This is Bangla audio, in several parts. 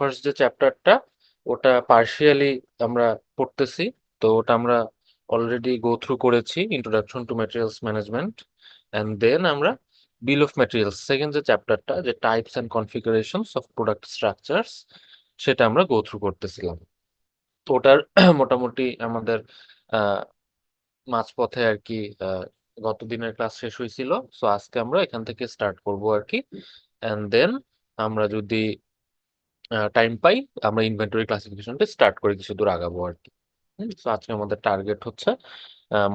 ফার্স্ট যে চ্যাপ্টারটা ওটা পার্শিয়ালি আমরা পড়তেছি। তো ওটা আমরা অলরেডি গো থ্রু করেছি, introduction to materials management. And then আমরা বিল অফ ম্যাটেরিয়ালস সেকেন্ড যে চ্যাপ্টারটা, যে types and configurations of product structures, সেটা আমরা গো থ্রু করতেছিলাম। তো ওটার মোটামুটি আমাদের আহ মাঝপথে আর কি আহ, গত দিনের ক্লাস শেষ হয়েছিল। সো আজকে আমরা এখান থেকে স্টার্ট করব আর কি। অ্যান্ড দেন আমরা যদি টাইম পাই, আমরা ইনভেন্টরি ক্লাসিফিকেশনটা স্টার্ট করে কিছু দূর আগাবো আর কি। তো আজকে আমাদের টার্গেট হচ্ছে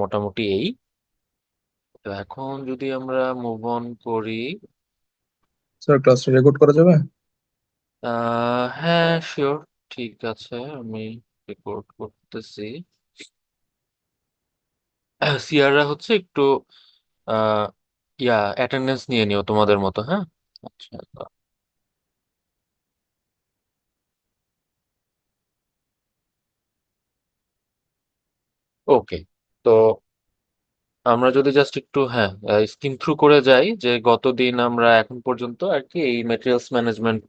মোটামুটি এই। তো এখন যদি আমরা মুভ অন করি। স্যার, ক্লাসটা রেকর্ড করা যাবে? হ্যাঁ, শিওর। ঠিক আছে, আমি রেকর্ড করতেছি। সিয়াররা হচ্ছে একটু আহ অ্যাটেন্ডেন্স নিয়ে নিও তোমাদের মতো, হ্যাঁ। আচ্ছা। ওকে। তো আমরা যদি জাস্ট একটু, হ্যাঁ, স্কিম থ্রু করে যাই যে গতদিন আমরা এখন পর্যন্ত আর কি এই ম্যাটেরিয়ালস ম্যানেজমেন্ট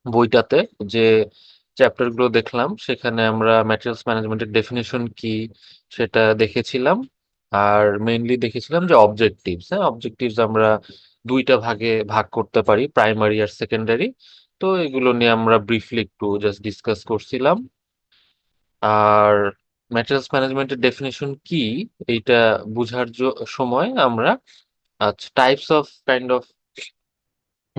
বইটাতে যে চ্যাপ্টার গুলো দেখলাম, সেখানে আমরা ম্যাটেরিয়ালস ম্যানেজমেন্টের ডেফিনেশন কি সেটা দেখেছিলাম। আর মেইনলি দেখেছিলাম যে অবজেক্টিভস, হ্যাঁ, অবজেক্টিভস আমরা দুইটা ভাগে ভাগ করতে পারি, প্রাইমারি আর সেকেন্ডারি। তো এগুলো নিয়ে আমরা ব্রিফলি একটু জাস্ট ডিসকাস করছিলাম। আর ম্যাটেরিয়ালস ম্যানেজমেন্টের ডেফিনেশন কি এইটা বুঝার সময় আমরা আচ্ছা types of kind of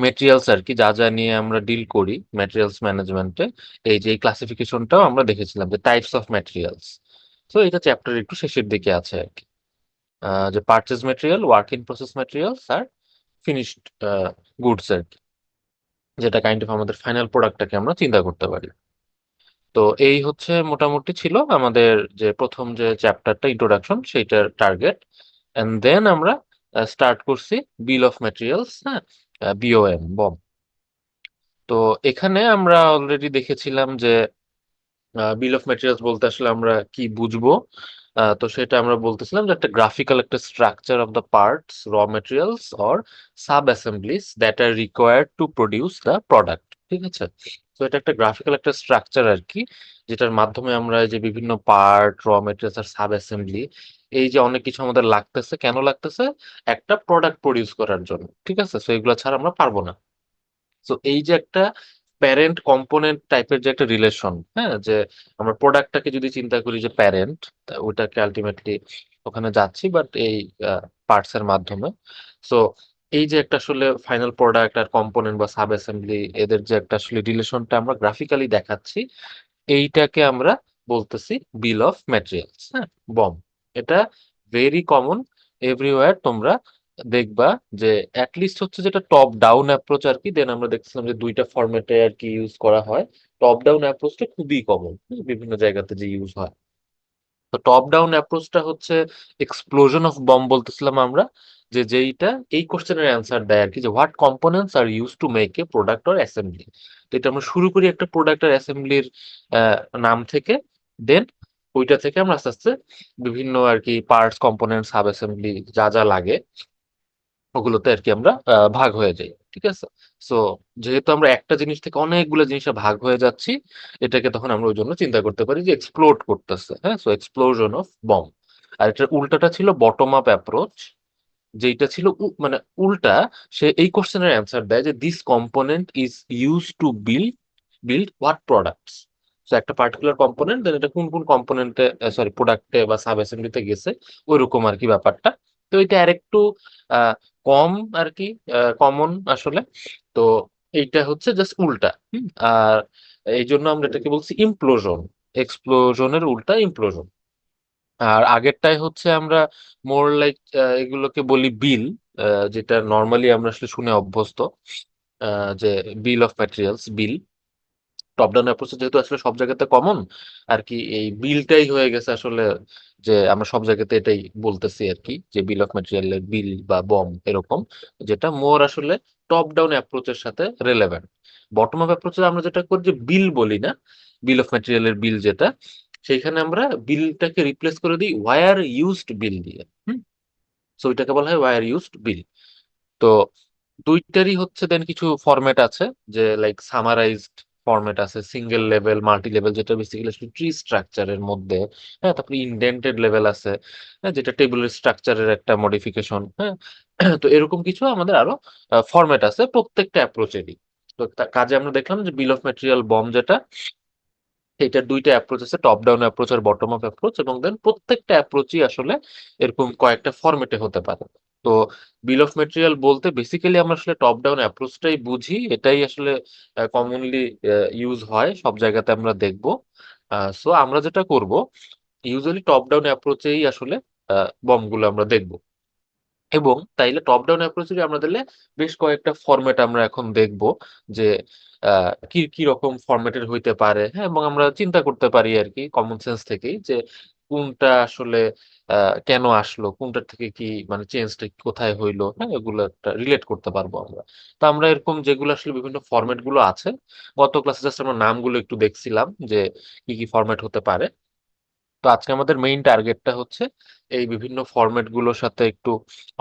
materials আর কি, যা যা নিয়ে আমরা ডিল করি ম্যাটেরিয়ালস ম্যানেজমেন্টে, এই যে ক্লাসিফিকেশনটাও আমরা দেখেছিলাম যে টাইপস অফ ম্যাটেরিয়ালস। তো এটা চ্যাপ্টার একটু শেষের দিকে আছে আর কি। যে purchase material, work in process materials আর ফিনিশড গুডস আর কি, যেটা কাইন্ড অফ আমাদের ফাইনাল প্রোডাক্টটাকে আমরা চিন্তা করতে পারি। তো এই হচ্ছে মোটামুটি ছিল আমাদের যে প্রথম যে চ্যাপ্টারটা ইন্ট্রোডাকশন, সেইটার টার্গেট। এন্ড দেন আমরা স্টার্ট করছি বিল অফ ম্যাটেরিয়ালস, হ্যাঁ, বিওএম, বম। তো এখানে আমরা অলরেডি দেখেছিলাম যে বিল অফ ম্যাটেরিয়ালস বলতে আসলে আমরা কি বুঝবো। তো সেটা আমরা বলতেছিলাম যে একটা গ্রাফিক্যাল একটা স্ট্রাকচার অফ দ্য পার্টস, র materials or sub Assembly's that R required to produce the product. ঠিক আছে। তো এটা একটা গ্রাফিক্যাল একটা স্ট্রাকচার আর কি, যেটার মাধ্যমে আমরা এই যে বিভিন্ন পার্ট, র ম্যাটেরিয়ালস আর সাব অ্যাসেম্বলি, এই যে অনেক কিছু আমাদের লাগতেছে, কেন লাগতেছে? একটা প্রোডাক্ট প্রডিউস করার জন্য। ঠিক আছে, তো এগুলো ছাড়া আমরা পারবো না। তো এই যে একটা প্যারেন্ট কম্পোনেন্ট টাইপের যে একটা রিলেশন, হ্যাঁ, যে আমরা প্রোডাক্টটাকে যদি চিন্তা করি যে প্যারেন্ট, ওটাকে আলটিমেটলি ওখানে যাচ্ছি বাট এই পার্টস এর মাধ্যমে। সো এই যে একটা আসলে ফাইনাল প্রোডাক্ট আর কম্পোনেন্ট বা সাব অ্যাসেম্বলি, এদের যে একটা আসলে রিলেশনটা আমরা গ্রাফিক্যালি দেখাচ্ছি, এইটাকে আমরা বলতেছি বিল অফ ম্যাটেরিয়ালস, হ্যাঁ, বম। এটা ভেরি কমন এভরিওয়্যার, তোমরা দেখবা যে অ্যাটলিস্ট হচ্ছে যেটা টপ ডাউন অ্যাপ্রোচ আর কি। দেন আমরা দেখছিলাম যে দুইটা ফরম্যাটে আর কি ইউজ করা হয়। টপ ডাউন অ্যাপ্রোচটা খুবই কমন বিভিন্ন জায়গাতে যে ইউজ হয়। তো টপ ডাউন অ্যাপ্রোচটা হচ্ছে এক্সপ্লোশন অফ বম বলতেছিলাম আমরা, যে যেইটা এই কোশ্চেনের অ্যান্সার দেয় আর কি, যে what components are use to make a product or assembly. তো এটা আমরা শুরু করি একটা প্রোডাক্ট আর অ্যাসেম্বলির নাম থেকে। দেন ওইটা থেকে আমরা আস্তে আস্তে বিভিন্ন আর কি পার্টস, কম্পোনেন্ট, সাব অ্যাসেম্বলি যা যা লাগে ওগুলোতে আর কি আমরা ভাগ হয়ে যাই। ঠিক আছে। সো যেহেতু আমরা একটা জিনিস থেকে অনেকগুলো জিনিসে ভাগ হয়ে যাচ্ছি, এটাকে তখন আমরা ওই জন্য চিন্তা করতে পারি যে এক্সপ্লোড করতেছে, হ্যাঁ, সো এক্সপ্লোশন অফ বম। আর এটার উল্টাটা ছিল বটম আপ অ্যাপ্রোচ, যেটা ছিল মানে উল্টা। সে এই কোশ্চেনের অ্যান্সার দেয় যে this component is use to build what products. তো একটা পার্টিকুলার কম্পোনেন্ট, দেন এটা কোন কোন কম্পোনেন্টে, সরি, প্রোডাক্টে বা সাব অ্যাসেম্বলিতে গেছে, ওইরকম আর কি ব্যাপারটা। তো এটা আরেকটু আহ, কম আর কি, কমন আসলে। তো এইটা হচ্ছে জাস্ট উল্টা। আর এই জন্য আমরা এটাকে বলছি ইমপ্লোশন। এক্সপ্লোশনের উল্টা ইমপ্লোশন। আর আগেরটাই হচ্ছে আমরা মোর লাইক এগুলোকে বলি বিল, যেটা নর্মালি আমরা আসলে শুনে অভ্যস্ত, যে bill of materials, bill. Top down approach যেহেতু আসলে সব জায়গাতে কমন আর কি, এই বিলটাই হয়ে গেছে আসলে, যে আমরা সব জায়গাতে এটাই বলতেছি আর কি, যে বিল অফ ম্যাটেরিয়ালের বিল বা বম এরকম, যেটা মোর আসলে টপ ডাউন অ্যাপ্রোচের সাথে রেলেভেন্ট। বটম আপ অ্যাপ্রোচে আমরা যেটা করি যে বিল বলি না, বিল অফ ম্যাটেরিয়ালের বিল যেটা, সেইখানে আমরা বিলটাকে রিপ্লেস করে দিই ওয়ার ইউজড বিল দিয়ে। হুম। সো ওইটাকে বলা হয় ওয়ার ইউজড বিল। তো দুইটারই হচ্ছে দেন কিছু ফরম্যাট আছে, যে লাইক সামারাইজড ফরম্যাট আছে, সিঙ্গেল লেভেল, মাল্টি লেভেল, যেটা বেসিক্যালি ট্রি স্ট্রাকচারের মধ্যে। হ্যাঁ, তারপরে ইনডেন্টেড লেভেল আছে, হ্যাঁ, যেটা টেবিলের স্ট্রাকচারের একটা মডিফিকেশন। হ্যাঁ, তো এরকম কিছু আমাদের আরো ফরম্যাট আছে প্রত্যেকটা অ্যাপ্রোচেরই। তো কাজে আমরা দেখলাম যে বিল অফ ম্যাটেরিয়াল বম যেটা, এটার দুইটা অ্যাপ্রোচ আছে, টপ ডাউন অ্যাপ্রোচ আর বটম আপ অ্যাপ্রোচ, এবং দেন প্রত্যেকটা অ্যাপ্রোচই আসলে এরকম কয়েকটা ফরম্যাটে হতে পারে। তো বিল অফ মেটেরিয়াল বলতে বেসিক্যালি আমরা আসলে টপ ডাউন অ্যাপ্রোচটাই বুঝি, এটাই আসলে কমনলি ইউজ হয়, সব জায়গাতে আমরা দেখবো। সো আমরা যেটা করব, ইউজুয়ালি টপ ডাউন অ্যাপ্রোচেই আসলে বমগুলো আমরা দেখব। এবং তাইলে টপ ডাউন অ্যাপ্রোচেরই আমরা দিলে বেশ কয়েকটা ফরম্যাট আমরা এখন দেখব, যে কি কি রকম ফরম্যাটের হইতে পারে। হ্যাঁ, এবং আমরা চিন্তা করতে পারি আর কি কমন সেন্স থেকেই, যে কোনটা আসলে কেন আসলো, কোনটার থেকে কি মানে চেঞ্জটা কোথায় হইলো। হ্যাঁ, এগুলো একটা রিলেট করতে পারবো আমরা। তো আমরা এরকম যেগুলো আসলে বিভিন্ন ফরম্যাট গুলো আছে, গত ক্লাসে জাস্ট আমরা নামগুলো একটু দেখছিলাম যে কি কি ফরম্যাট হতে পারে। তো আজকে আমাদের মেইন টার্গেটটা হচ্ছে এই বিভিন্ন ফরম্যাট গুলোর সাথে একটু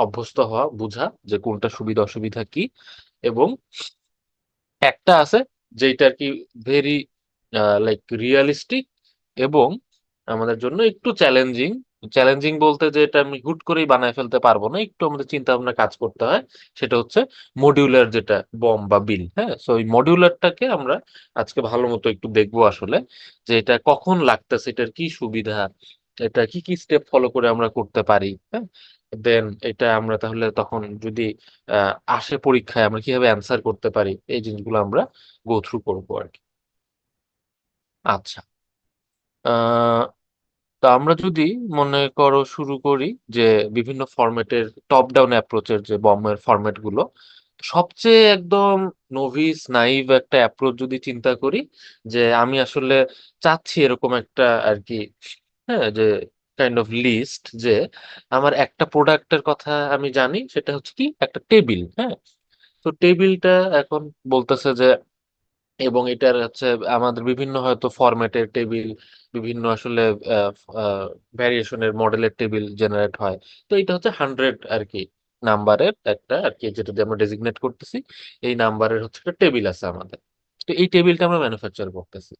অভ্যস্ত হওয়া, বুঝা যে কোনটা সুবিধা অসুবিধা কি। এবং একটা আছে যেটা আর কি ভেরি লাইক রিয়েলিস্টিক, এবং আমাদের জন্য একটু চ্যালেঞ্জিং। চ্যালেঞ্জিং বলতে যে এটা আমি হুট করেই বানায় ফেলতে পারবো না, একটু আমাদের চিন্তা ভাবনা কাজ করতে হয়। সেটা হচ্ছে মডিউলার যেটা বম বা বিল। হ্যাঁ, সো এই মডিউলারটাকে আমরা আজকে ভালো মতো একটু দেখবো আসলে, যে এটা কখন লাগতেছে, এটার কি সুবিধা, এটা কি কি স্টেপ ফলো করে আমরা করতে পারি। হ্যাঁ, দেন এটা আমরা তাহলে তখন যদি আসে পরীক্ষায় আমরা কিভাবে অ্যান্সার করতে পারি, এই জিনিসগুলো আমরা গো থ্রু করবো আর কি। আচ্ছা, আহ তা আমরা যদি মনে করো শুরু করি যে বিভিন্ন ফরম্যাটের টপ ডাউন অ্যাপ্রোচের যে বমের ফরম্যাট গুলো, সবচেয়ে একদম নোভিস নাইভ একটা অ্যাপ্রোচ যদি চিন্তা করি, যে আমি আসলে চাচ্ছি এরকম একটা আর কি, হ্যাঁ, যে কাইন্ড অফ লিস্ট, যে আমার একটা প্রোডাক্টের কথা আমি জানি, সেটা হচ্ছে কি একটা টেবিল। হ্যাঁ, তো টেবিলটা এখন বলতেছে যে, এবং এটার হচ্ছে আমাদের বিভিন্ন হয়তো ফরম্যাটের টেবিল, বিভিন্ন আসলে ভ্যারিয়েশনের মডেলের টেবিল জেনারেট হয়। তো এটা হচ্ছে 100 আর কি নাম্বারের একটা আর কি, যেটা দিয়ে আমরা ডেজিগনেট করতেছি, এই নাম্বারের হচ্ছে একটা টেবিল আছে আমাদের। তো এই টেবিলটা আমরা ম্যানুফ্যাকচার করতেছি।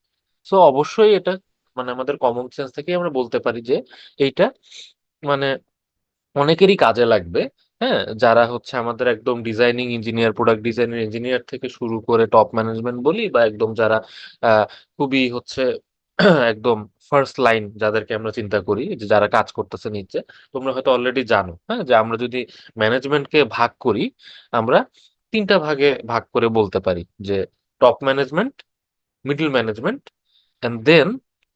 সো অবশ্যই এটা মানে আমাদের কমন সেন্স থেকেই আমরা বলতে পারি যে এইটা মানে অনেকেরই কাজে লাগবে। হ্যাঁ, যারা হচ্ছে আমাদের একদম designing engineer, product designing engineer থেকে শুরু করে টপ ম্যানেজমেন্ট বলি, বা একদম যারা খুবই হচ্ছে একদম ফার্স্ট লাইন যাদেরকে আমরা চিন্তা করি, যে যারা কাজ করতেছে নিচে। তোমরা হয়তো অলরেডি জানো, হ্যাঁ, যে আমরা যদি ম্যানেজমেন্টকে ভাগ করি, আমরা তিনটা ভাগে ভাগ করে বলতে পারি, যে top management, middle management, and then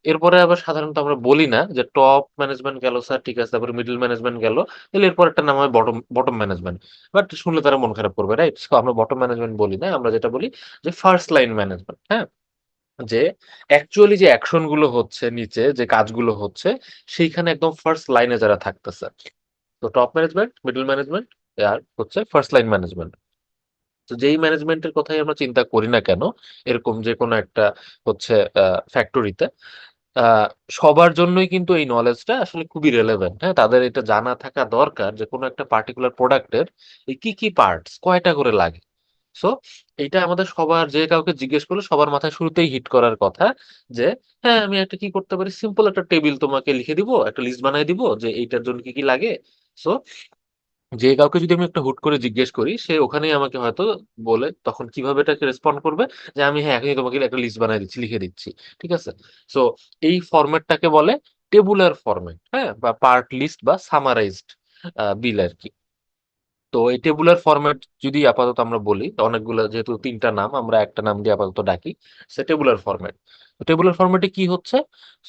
এরপরে আবার সাধারণত আমরা বলি না যে টপ ম্যানেজমেন্ট গেল স্যার, ঠিক আছে, তারপরে মিডল ম্যানেজমেন্ট গেল, তাহলে এরপর একটা নাম হয় বটম বটম ম্যানেজমেন্ট। বাট শুনলে তারা মন খারাপ করবে, রাইট? আমরা বটম ম্যানেজমেন্ট বলি না, আমরা যেটা বলি যে ফার্স্ট লাইন ম্যানেজমেন্ট। হ্যাঁ, যে অ্যাকচুয়ালি যে অ্যাকশন গুলো হচ্ছে নিচে, যে কাজগুলো হচ্ছে, সেইখানে একদম ফার্স্ট লাইনে যারা থাকতেছে। তো টপ ম্যানেজমেন্ট, মিডল ম্যানেজমেন্ট, আর হচ্ছে ফার্স্ট লাইন ম্যানেজমেন্ট। তো যেই ম্যানেজমেন্টের কথাই আমরা চিন্তা করি না কেন, এরকম যে কোনো একটা হচ্ছে ফ্যাক্টরিতে, আহ, সবার জন্যই কিন্তু এই নলেজটা আসলে খুবই রেলেভেন্ট। হ্যাঁ, তাদের এটা জানা থাকা দরকার যে কোনো একটা পার্টিকুলার প্রোডাক্টের এই কি কি পার্টস কয়টা করে লাগে। সো এইটা আমাদের সবার, যে কাউকে জিজ্ঞেস করলে সবার মাথায় শুরুতেই হিট করার কথা, যে হ্যাঁ, আমি একটা কি করতে পারি, সিম্পল একটা টেবিল তোমাকে লিখে দিব, একটা লিস্ট বানিয়ে দিব যে এইটার জন্য কি কি লাগে। সো যে কাউকে যদি আমি একটা হুট করে জিজ্ঞেস করি, সে ওখানেই আমাকে হয়তো বলে তখন কিভাবে এটাকে রেসপন্ড করবে, যে আমি হ্যাঁ এখনই তোমাকে একটা লিস্ট বানিয়ে দিচ্ছি, লিখে দিচ্ছি। ঠিক আছে, সো এই ফরম্যাটটাকে বলে টেবুলার ফরম্যাট, হ্যাঁ, বা পার্ট লিস্ট বা সামারাইজড বিল আর কি। তো এই টেবুলার ফরম্যাট যদি আপাতত আমরা বলি, অনেকগুলো যেহেতু তিনটা নাম, আমরা একটা নাম দিয়ে আপাতত ডাকি, সে টেবুলার ফরম্যাট। টেবুলার ফরম্যাটে কি হচ্ছে,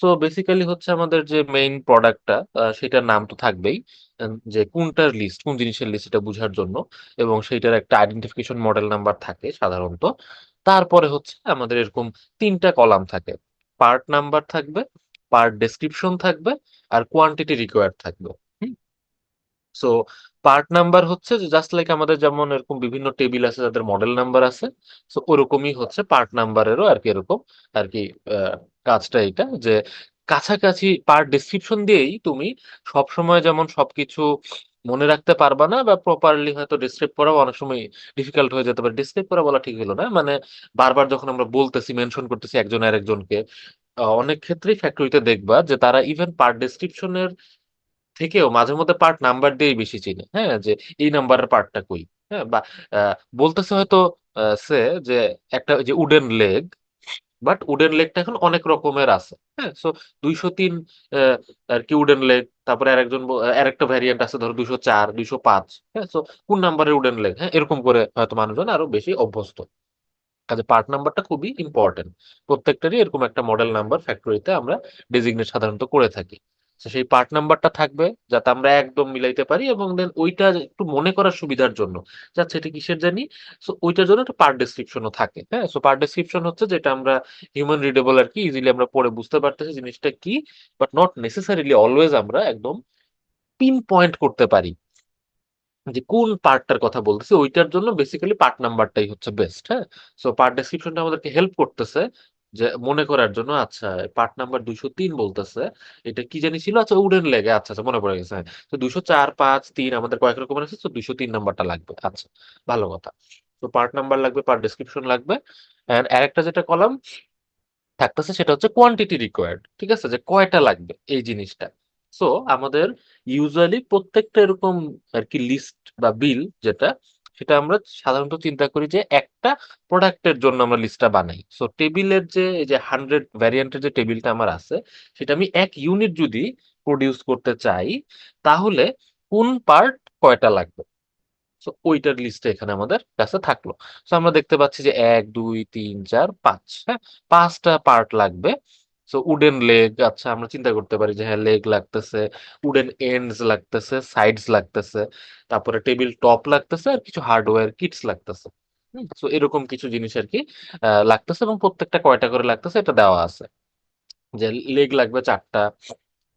সো বেসিক্যালি হচ্ছে আমাদের যে মেইন প্রোডাক্টটা, সেটার নাম তো থাকবেই, যে কোনটার লিস্ট, কোন জিনিসের লিস্ট, এটা বোঝার জন্য। এবং সেইটার একটা আইডেন্টিফিকেশন মডেল নাম্বার থাকে সাধারণত। তারপরে হচ্ছে আমাদের এরকম তিনটা কলাম থাকে, পার্ট নাম্বার থাকবে, পার্ট ডেসক্রিপশন থাকবে, আর কোয়ান্টিটি রিকোয়ার্ড থাকবে। সো পার্ট নাম্বার হচ্ছে যে জাস্ট লাইক আমাদের যেমন এরকম বিভিন্ন টেবিল আছে যাদের মডেল নাম্বার আছে, সো ওরকমই হচ্ছে পার্ট নাম্বারেরও আর কি এরকম আর কি কাজটা এটা, যে কাছাকাছি পার্ট ডেসক্রিপশন দিয়েই তুমি সব সময় যেমন সবকিছু মনে রাখতে পারবা না, বা প্রপারলি হয়তো ডিসক্রাইব করাও অনেক সময় ডিফিকাল্ট হয়ে যেতে পারে। ডিসক্রাইব করা বলা ঠিক হলো না, মানে বারবার যখন আমরা বলতেছি, মেনশন করতেছি একজন আর একজনকে, অনেক ক্ষেত্রেই ফ্যাক্টরিতে দেখবা যে তারা ইভেন পার্ট ডেসক্রিপশনের থেকেও মাঝে মধ্যে পার্ট নাম্বার দিয়েই বেশি চিনে, হ্যাঁ, যে এই নাম্বারের পার্টটা কই। হ্যাঁ, বা বলতেছে হয়তো সে যে একটা ওই যে উডেন লেগ, বাট উডেন লেগটা এখন অনেক রকমের আছে। হ্যাঁ, সো 203 আর কি উডেন লেগ, তারপরে আরেকটা ভ্যারিয়েন্ট আছে ধরো 204, 205। হ্যাঁ, সো কোন নাম্বারের উডেন লেগ, হ্যাঁ, এরকম করে হয়তো মানুষজন আরো বেশি অভ্যস্ত। কাজে পার্ট নাম্বারটা খুবই ইম্পর্টেন্ট। প্রত্যেকটারই এরকম একটা মডেল নাম্বার ফ্যাক্টরিতে আমরা ডেজিগনেট সাধারণত করে থাকি। তো সেই পার্ট নাম্বারটা থাকবে যাতে আমরা একদম মিলাইতে পারি, এবং দেন ওইটা একটু মনে করার সুবিধার জন্য, যাচ্ছে এটা কিসের জানি, সো ওইটার জন্য একটা পার্ট ডেসক্রিপশনও থাকে। হ্যাঁ, সো পার্ট ডেসক্রিপশন হচ্ছে যেটা আমরা হিউম্যান রিডেবল আর কি, ইজিলি আমরা পড়ে বুঝতে পারতেছি জিনিসটা কি, বাট নট নেসেসারিলি অলওয়েজ আমরা একদম পিন পয়েন্ট করতে পারি যে কোন পার্টটার কথা বলতেছি। ওইটার জন্য বেসিক্যালি পার্ট নাম্বারটাই হচ্ছে বেস্ট। হ্যাঁ, সো পার্ট ডেসক্রিপশনটা আমাদেরকে হেল্প করতেছে যে মনে করার জন্য, আচ্ছা পার্ট নাম্বার 203 বলতেছে, এটা কি জানি ছিল, আচ্ছা উডেন লেগে, আচ্ছা আচ্ছা মনে পড়ে গেছে। হ্যাঁ, তো 204, 5, 3 আমাদের কয়েক রকমের আছে, তো 203 নাম্বারটা লাগবে। আচ্ছা, ভালো কথা। তো পার্ট নাম্বার লাগবে, পার্ট ডেসক্রিপশন লাগবে, এন্ড আরেকটা যেটা কলাম থাকতেছে সেটা হচ্ছে কোয়ান্টিটি রিকোয়ার্ড। ঠিক আছে, যে কয়টা লাগবে এই জিনিসটা। সো আমাদের ইউজুয়ালি প্রত্যেকটা এরকম আর কি লিস্ট বা বিল যেটা, সেটা আমরা সাধারণত চিন্তা করি যে একটা প্রোডাক্টের জন্য আমরা লিস্টটা বানাই। সো টেবিলের যে এই যে 100 ভ্যারিয়েন্টের যে টেবিলটা আমার আছে, সেটা আমি এক ইউনিট যদি প্রডিউস করতে চাই, তাহলে কোন পার্ট কয়টা লাগবে, সো ওইটার লিস্টে এখানে আমাদের কাছে থাকলো। সো আমরা দেখতে পাচ্ছি যে 1, 2, 3, 4, 5, হ্যাঁ, 5টা পার্ট লাগবে। সো উডেন লেগ, আচ্ছা আমরা চিন্তা করতে পারি যে হ্যাঁ লেগ লাগতেছে, উডেন এন্ডস লাগতেছে, সাইডস লাগতেছে, তারপরে টেবিল টপ লাগতেছে, আর কিছু হার্ডওয়্যার কিটস লাগতেছে। তো এরকম কিছু জিনিস আর কি লাগতেছে, এবং প্রত্যেকটা কয়টা করে লাগতেছে এটা দেওয়া আছে। যে লেগ লাগবে 4টা,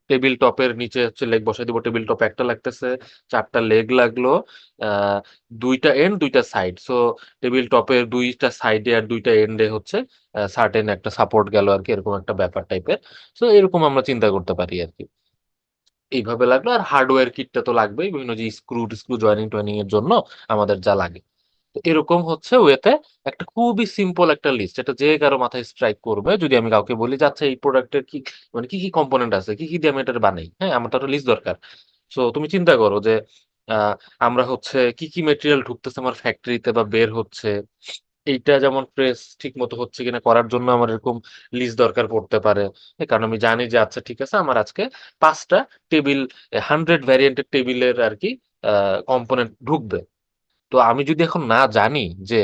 টেবিল টপের নিচে হচ্ছে লেগ বসাই দিব, টেবিল টপ একটা লাগতেছে, 4টা লেগ লাগলো, আহ 2টা এন্ড 2টা সাইড। সো টেবিল টপের 2টা সাইডে আর 2টা এন্ডে হচ্ছে সার্টেন একটা সাপোর্ট গেল আর কি, এরকম একটা ব্যাপার টাইপের। সো এরকম আমরা চিন্তা করতে পারি আর কি। এইভাবে লাগলো, আর হার্ডওয়্যার কিটটা তো লাগবেই, বিভিন্ন যে স্ক্রু স্ক্রু জয়েনিং টয়েনিং এর জন্য আমাদের যা লাগে। তো এরকম হচ্ছে ওয়েতে একটা খুবই সিম্পল একটা লিস্ট, এটা যে কারো মাথায় স্ট্রাইক করবে যদি আমি কাউকে বলি যে আচ্ছা এই প্রোডাক্টের কি, মানে কি কি কম্পোনেন্ট আছে, কি কি দিয়ে আমি এটা বানাই। হ্যাঁ, আমার তো একটা লিস্ট দরকার। সো তুমি চিন্তা করো যে আহ, আমরা হচ্ছে কি কি মেটেরিয়াল ঢুকতেছে আমার ফ্যাক্টরিতে বা বের হচ্ছে, এইটা যেমন প্রেস ঠিক মতো হচ্ছে কিনা করার জন্য আমার এরকম লিস্ট দরকার পড়তে পারে। কারণ আমি জানি যে আচ্ছা ঠিক আছে, আমার আজকে 5টা টেবিল, 100 ভ্যারিয়েন্টের টেবিলের আর কি কম্পোনেন্ট ঢুকবে। তো আমি যদি এখন না জানি যে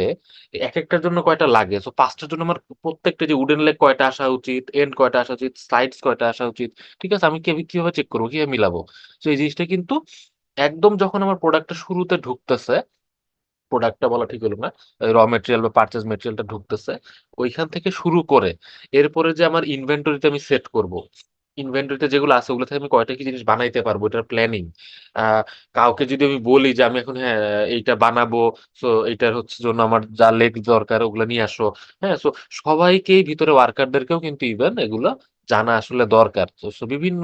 এক একটার জন্য কয়টা লাগে, তো 5টার জন্য আমার প্রত্যেকটা যে উডেন লেগ কয়টা আসা উচিত, এন্ড কয়টা আসা উচিত, সাইডস কয়টা আসা উচিত, ঠিক আছে, আমি কিভাবে চেক করবো, কিভাবে মিলাবো। তো এই জিনিসটা কিন্তু একদম যখন আমার প্রোডাক্টটা শুরুতে ঢুকতেছে, প্রোডাক্টটা বলা ঠিক হলো না, র মেটেরিয়াল বা পারচেজ মেটেরিয়ালটা ঢুকতেছে, ওইখান থেকে শুরু করে এরপরে যে আমার ইনভেন্টরিতে আমি সেট করব, ইনভেন্টরিতে যেগুলো আছে ওগুলো থেকে আমি কয়টা কি জিনিস বানাইতে পারবো, এটার প্ল্যানিং। কাউকে যদি আমি বলি যে আমি এখন হ্যাঁ এইটা বানাবো, সো এইটার হচ্ছে জন্য আমার যা লেগ দরকার ওগুলো নিয়ে আসো। হ্যাঁ, সো সবাইকেই ভিতরে ওয়ার্কারদেরকেও কিন্তু ইভেন এগুলো জানা আসলে দরকার। তো সো বিভিন্ন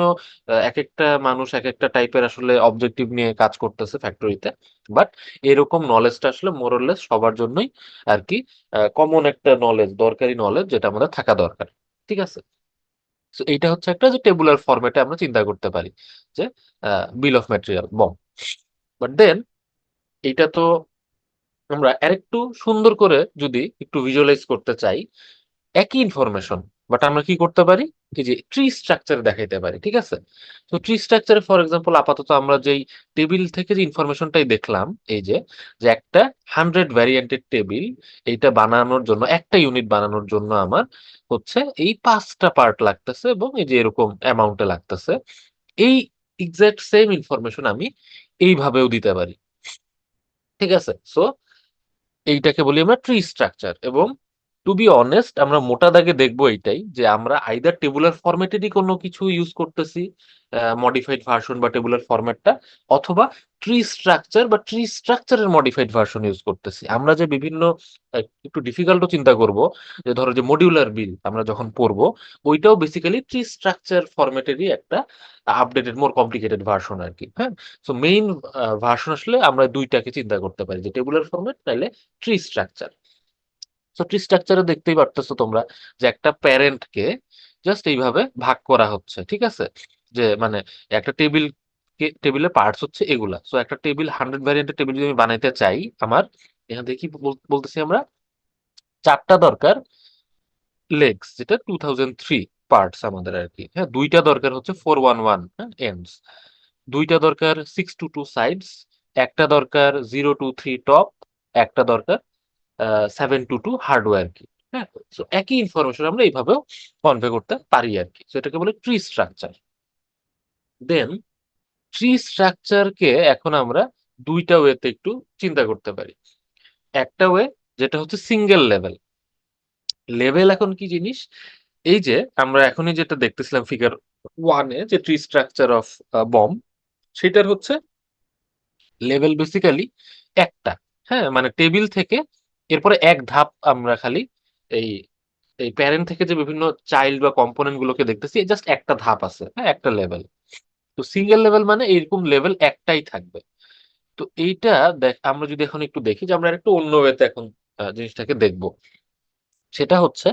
এক একটা মানুষ এক একটা টাইপের আসলে অবজেক্টিভ নিয়ে কাজ করতেছে ফ্যাক্টরিতে, বাট এরকম নলেজটা আসলে মোরলেস সবার জন্যই আর কি কমন একটা নলেজ, দরকারি নলেজ যেটা আমাদের থাকা দরকার। ঠিক আছে, তো এইটা হচ্ছে একটা যে টেবুলার ফরম্যাটে আমরা চিন্তা করতে পারি যে bill of material BOM. But then এইটা তো আমরা আরেকটু সুন্দর করে যদি একটু ভিজুয়ালাইজ করতে চাই একই ইনফরমেশন, বাট আমরা কি করতে পারি, এই যে ট্রি স্ট্রাকচার দেখাইতে পারি। ঠিক আছে, তো ট্রি স্ট্রাকচারে ফর এক্সাম্পল আপাতত আমরা যেই টেবিল থেকে যে ইনফরমেশনটাই দেখলাম, এই যে যে একটা 100 ভ্যারিয়েন্টের টেবিল, এইটা বানানোর জন্য একটা ইউনিট বানানোর জন্য আমার হচ্ছে এই 5টা পার্ট লাগতেছে, এবং এই যে এরকম অ্যামাউন্টে লাগতেছে। এই এক্সাক্ট সেম ইনফরমেশন আমি এইভাবেও দিতে পারি। ঠিক আছে, সো এইটাকে বলি আমরা ট্রি স্ট্রাকচার। এবং টু বি অনেস্ট আমরা মোটা দাগে দেখবো এইটাই যে আমরা আইদার টেবুলার ফরম্যাটেরই কোনো কিছু ইউজ করতেছি, মডিফাইড ভার্সন বা টেবুলার ফরম্যাটটা, অথবা ট্রি স্ট্রাকচার বা ট্রি স্ট্রাকচারের মডিফাইড ভার্সন ইউজ করতেছি। আমরা যে বিভিন্ন একটু ডিফিকাল্টও চিন্তা করব, যে ধরো যে মডিউলার বিল আমরা যখন পড়বো, ওইটাও বেসিক্যালি ট্রি স্ট্রাকচার ফরম্যাটেরই একটা আপডেটেড মোর কমপ্লিকেটেড ভার্সন আর কি। হ্যাঁ, সো মেইন ভার্সন আসলে আমরা দুইটাকে চিন্তা করতে পারি, যে টেবুলার ফরম্যাট নাইলে ট্রি স্ট্রাকচার। সো ট্রি স্ট্রাকচারে দেখতেই পারতেছো তোমরা যে একটা প্যারেন্টকে জাস্ট এইভাবে ভাগ করা হচ্ছে, ঠিক আছে? যে মানে একটা টেবিলের পার্টস হচ্ছে এগুলা। সো একটা টেবিল 100 ভ্যারিয়েন্টের টেবিল যদি আমি বানাইতে চাই, আমার এখান থেকে কি বলতেছি আমরা, চারটা দরকার লেগস, যেটা 2003 পার্টস আমাদের আর কি। হ্যাঁ, দুইটা দরকার হচ্ছে 411, হ্যাঁ, এন্ডস, দুইটা দরকার 622 সাইডস, একটা দরকার 023 টপ, একটা দরকার 722 হার্ডওয়্যার কি। হ্যাঁ, তো একই ইনফরমেশন আমরা এইভাবেও কনভে করতে পারি আর কি। তো এটাকে বলে ট্রি স্ট্রাকচার। দেন ট্রি স্ট্রাকচারকে এখন আমরা দুইটা ওয়েতে একটু চিন্তা করতে পারি। একটা ওয়ে যেটা হচ্ছে সিঙ্গেল লেভেল। লেভেল এখন কি জিনিস? এই যে আমরা এখনই যেটা দেখতেছিলাম ফিগার 1-এ, যে ট্রি স্ট্রাকচার অফ বম, সেটার হচ্ছে লেভেল বেসিক্যালি একটা। হ্যাঁ, মানে টেবিল থেকে এরপরে এক ধাপ আমরা খালি এই এই প্যারেন্ট থেকে যে বিভিন্ন চাইল্ড বা কম্পোনেন্ট গুলোকে দেখতেছি, জাস্ট একটা ধাপ আছে, হ্যাঁ, একটা লেভেল। তো সিঙ্গেল লেভেল মানে এরকম লেভেল একটাই থাকবে। তো এইটা দেখ, আমরা যদি এখন একটু দেখি যে আমরা একটু অন্য ওয়েতে এখন জিনিসটাকে দেখবো, সেটা হচ্ছে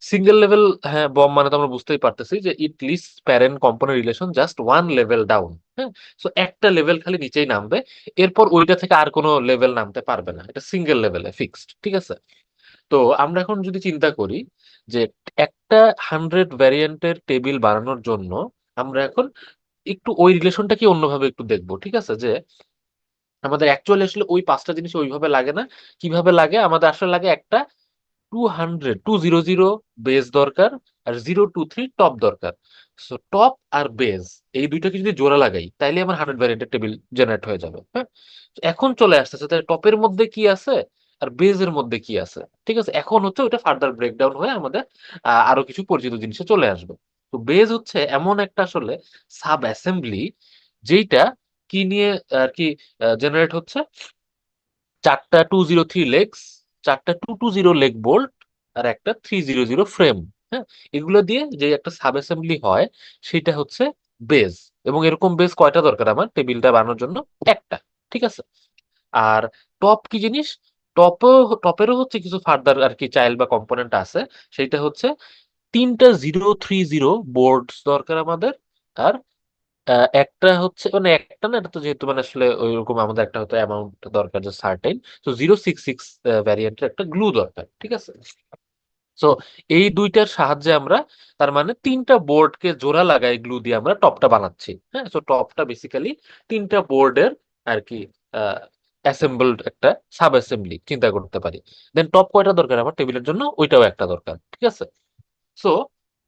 সিঙ্গেল লেভেল। হ্যাঁ, বম মানে তো আমরা বুঝতেই পারতেছি যে it list parent component relation just one level down. হ্যাঁ, সো একটা লেভেল খালি নিচেই নামবে, এরপর ওইটা থেকে আর কোনো লেভেল নামতে পারবে না, এটা সিঙ্গেল লেভেলে ফিক্সড, ঠিক আছে? তো আমরা এখন যদি চিন্তা করি যে একটা 100 ভ্যারিয়েন্টের টেবিল বানানোর জন্য আমরা এখন একটু ওই রিলেশনটাকে অন্যভাবে একটু দেখবো, ঠিক আছে? যে আমাদের অ্যাকচুয়ালি আসলে ওই পাঁচটা জিনিস ওইভাবে লাগে না। কিভাবে লাগে? আমাদের আসলে লাগে একটা 200 বেস দরকার, আর 023 টপ দরকার। সো টপ আর বেস, এই দুইটাকে যদি জোড়া লাগাই তাইলে আমার 100 ভ্যারিয়েন্টের টেবিল জেনারেট হয়ে যাবে। হ্যাঁ, তো এখন চলে আসতেছে তাহলে টপের মধ্যে কি আছে আর বেজের মধ্যে কি আছে। ঠিক আছে, এখন হচ্ছে ওটা ফার্দার ব্রেকডাউন হয়ে আমাদের আরো কিছু পরিচিত জিনিসে চলে আসবে। তো বেজ হচ্ছে এমন একটা আসলে সাব অ্যাসেম্বলি, যেইটা কি নিয়ে আর কি জেনারেট হচ্ছে, চারটা 203 লেগস, চারটা 220 লেগ বোল্ট, আর একটা 300 ফ্রেম। হ্যাঁ, এগুলো দিয়ে যে একটা সাব অ্যাসেম্বলি হয়, সেটা হচ্ছে বেজ। এবং এরকম বেজ কয়টা দরকার আমার টেবিলটা বানানোর জন্য? একটা, ঠিক আছে? আর টপ কি জিনিস? টপেরও হচ্ছে কিছু ফার্দার আর কি চাইল্ড বা কম্পোনেন্ট আছে। সেটা হচ্ছে তিনটা 030 বোর্ডস দরকার আমাদের। আর একটা হচ্ছে মানে একটা না, এটা তো যেহেতু মানে আসলে ওইরকম আমাদের একটা হয়তো অ্যামাউন্ট দরকার যে সার্টেন, তো 066 ভ্যারিয়েন্টের একটা গ্লু দরকার, ঠিক আছে? সো এই দুইটার সাহায্যে আমরা, তার মানে তিনটা বোর্ডকে জোড়া লাগাই গ্লু দিয়ে আমরা টপটা বানাচ্ছি। হ্যাঁ, সো টপটা বেসিক্যালি তিনটা বোর্ডের আর কি অ্যাসেম্বলড একটা সাব অ্যাসেম্বলি চিন্তা করতে পারি। দেন টপ কয়টা দরকার আমার টেবিলের জন্য? ওইটাও একটা দরকার, ঠিক আছে? সো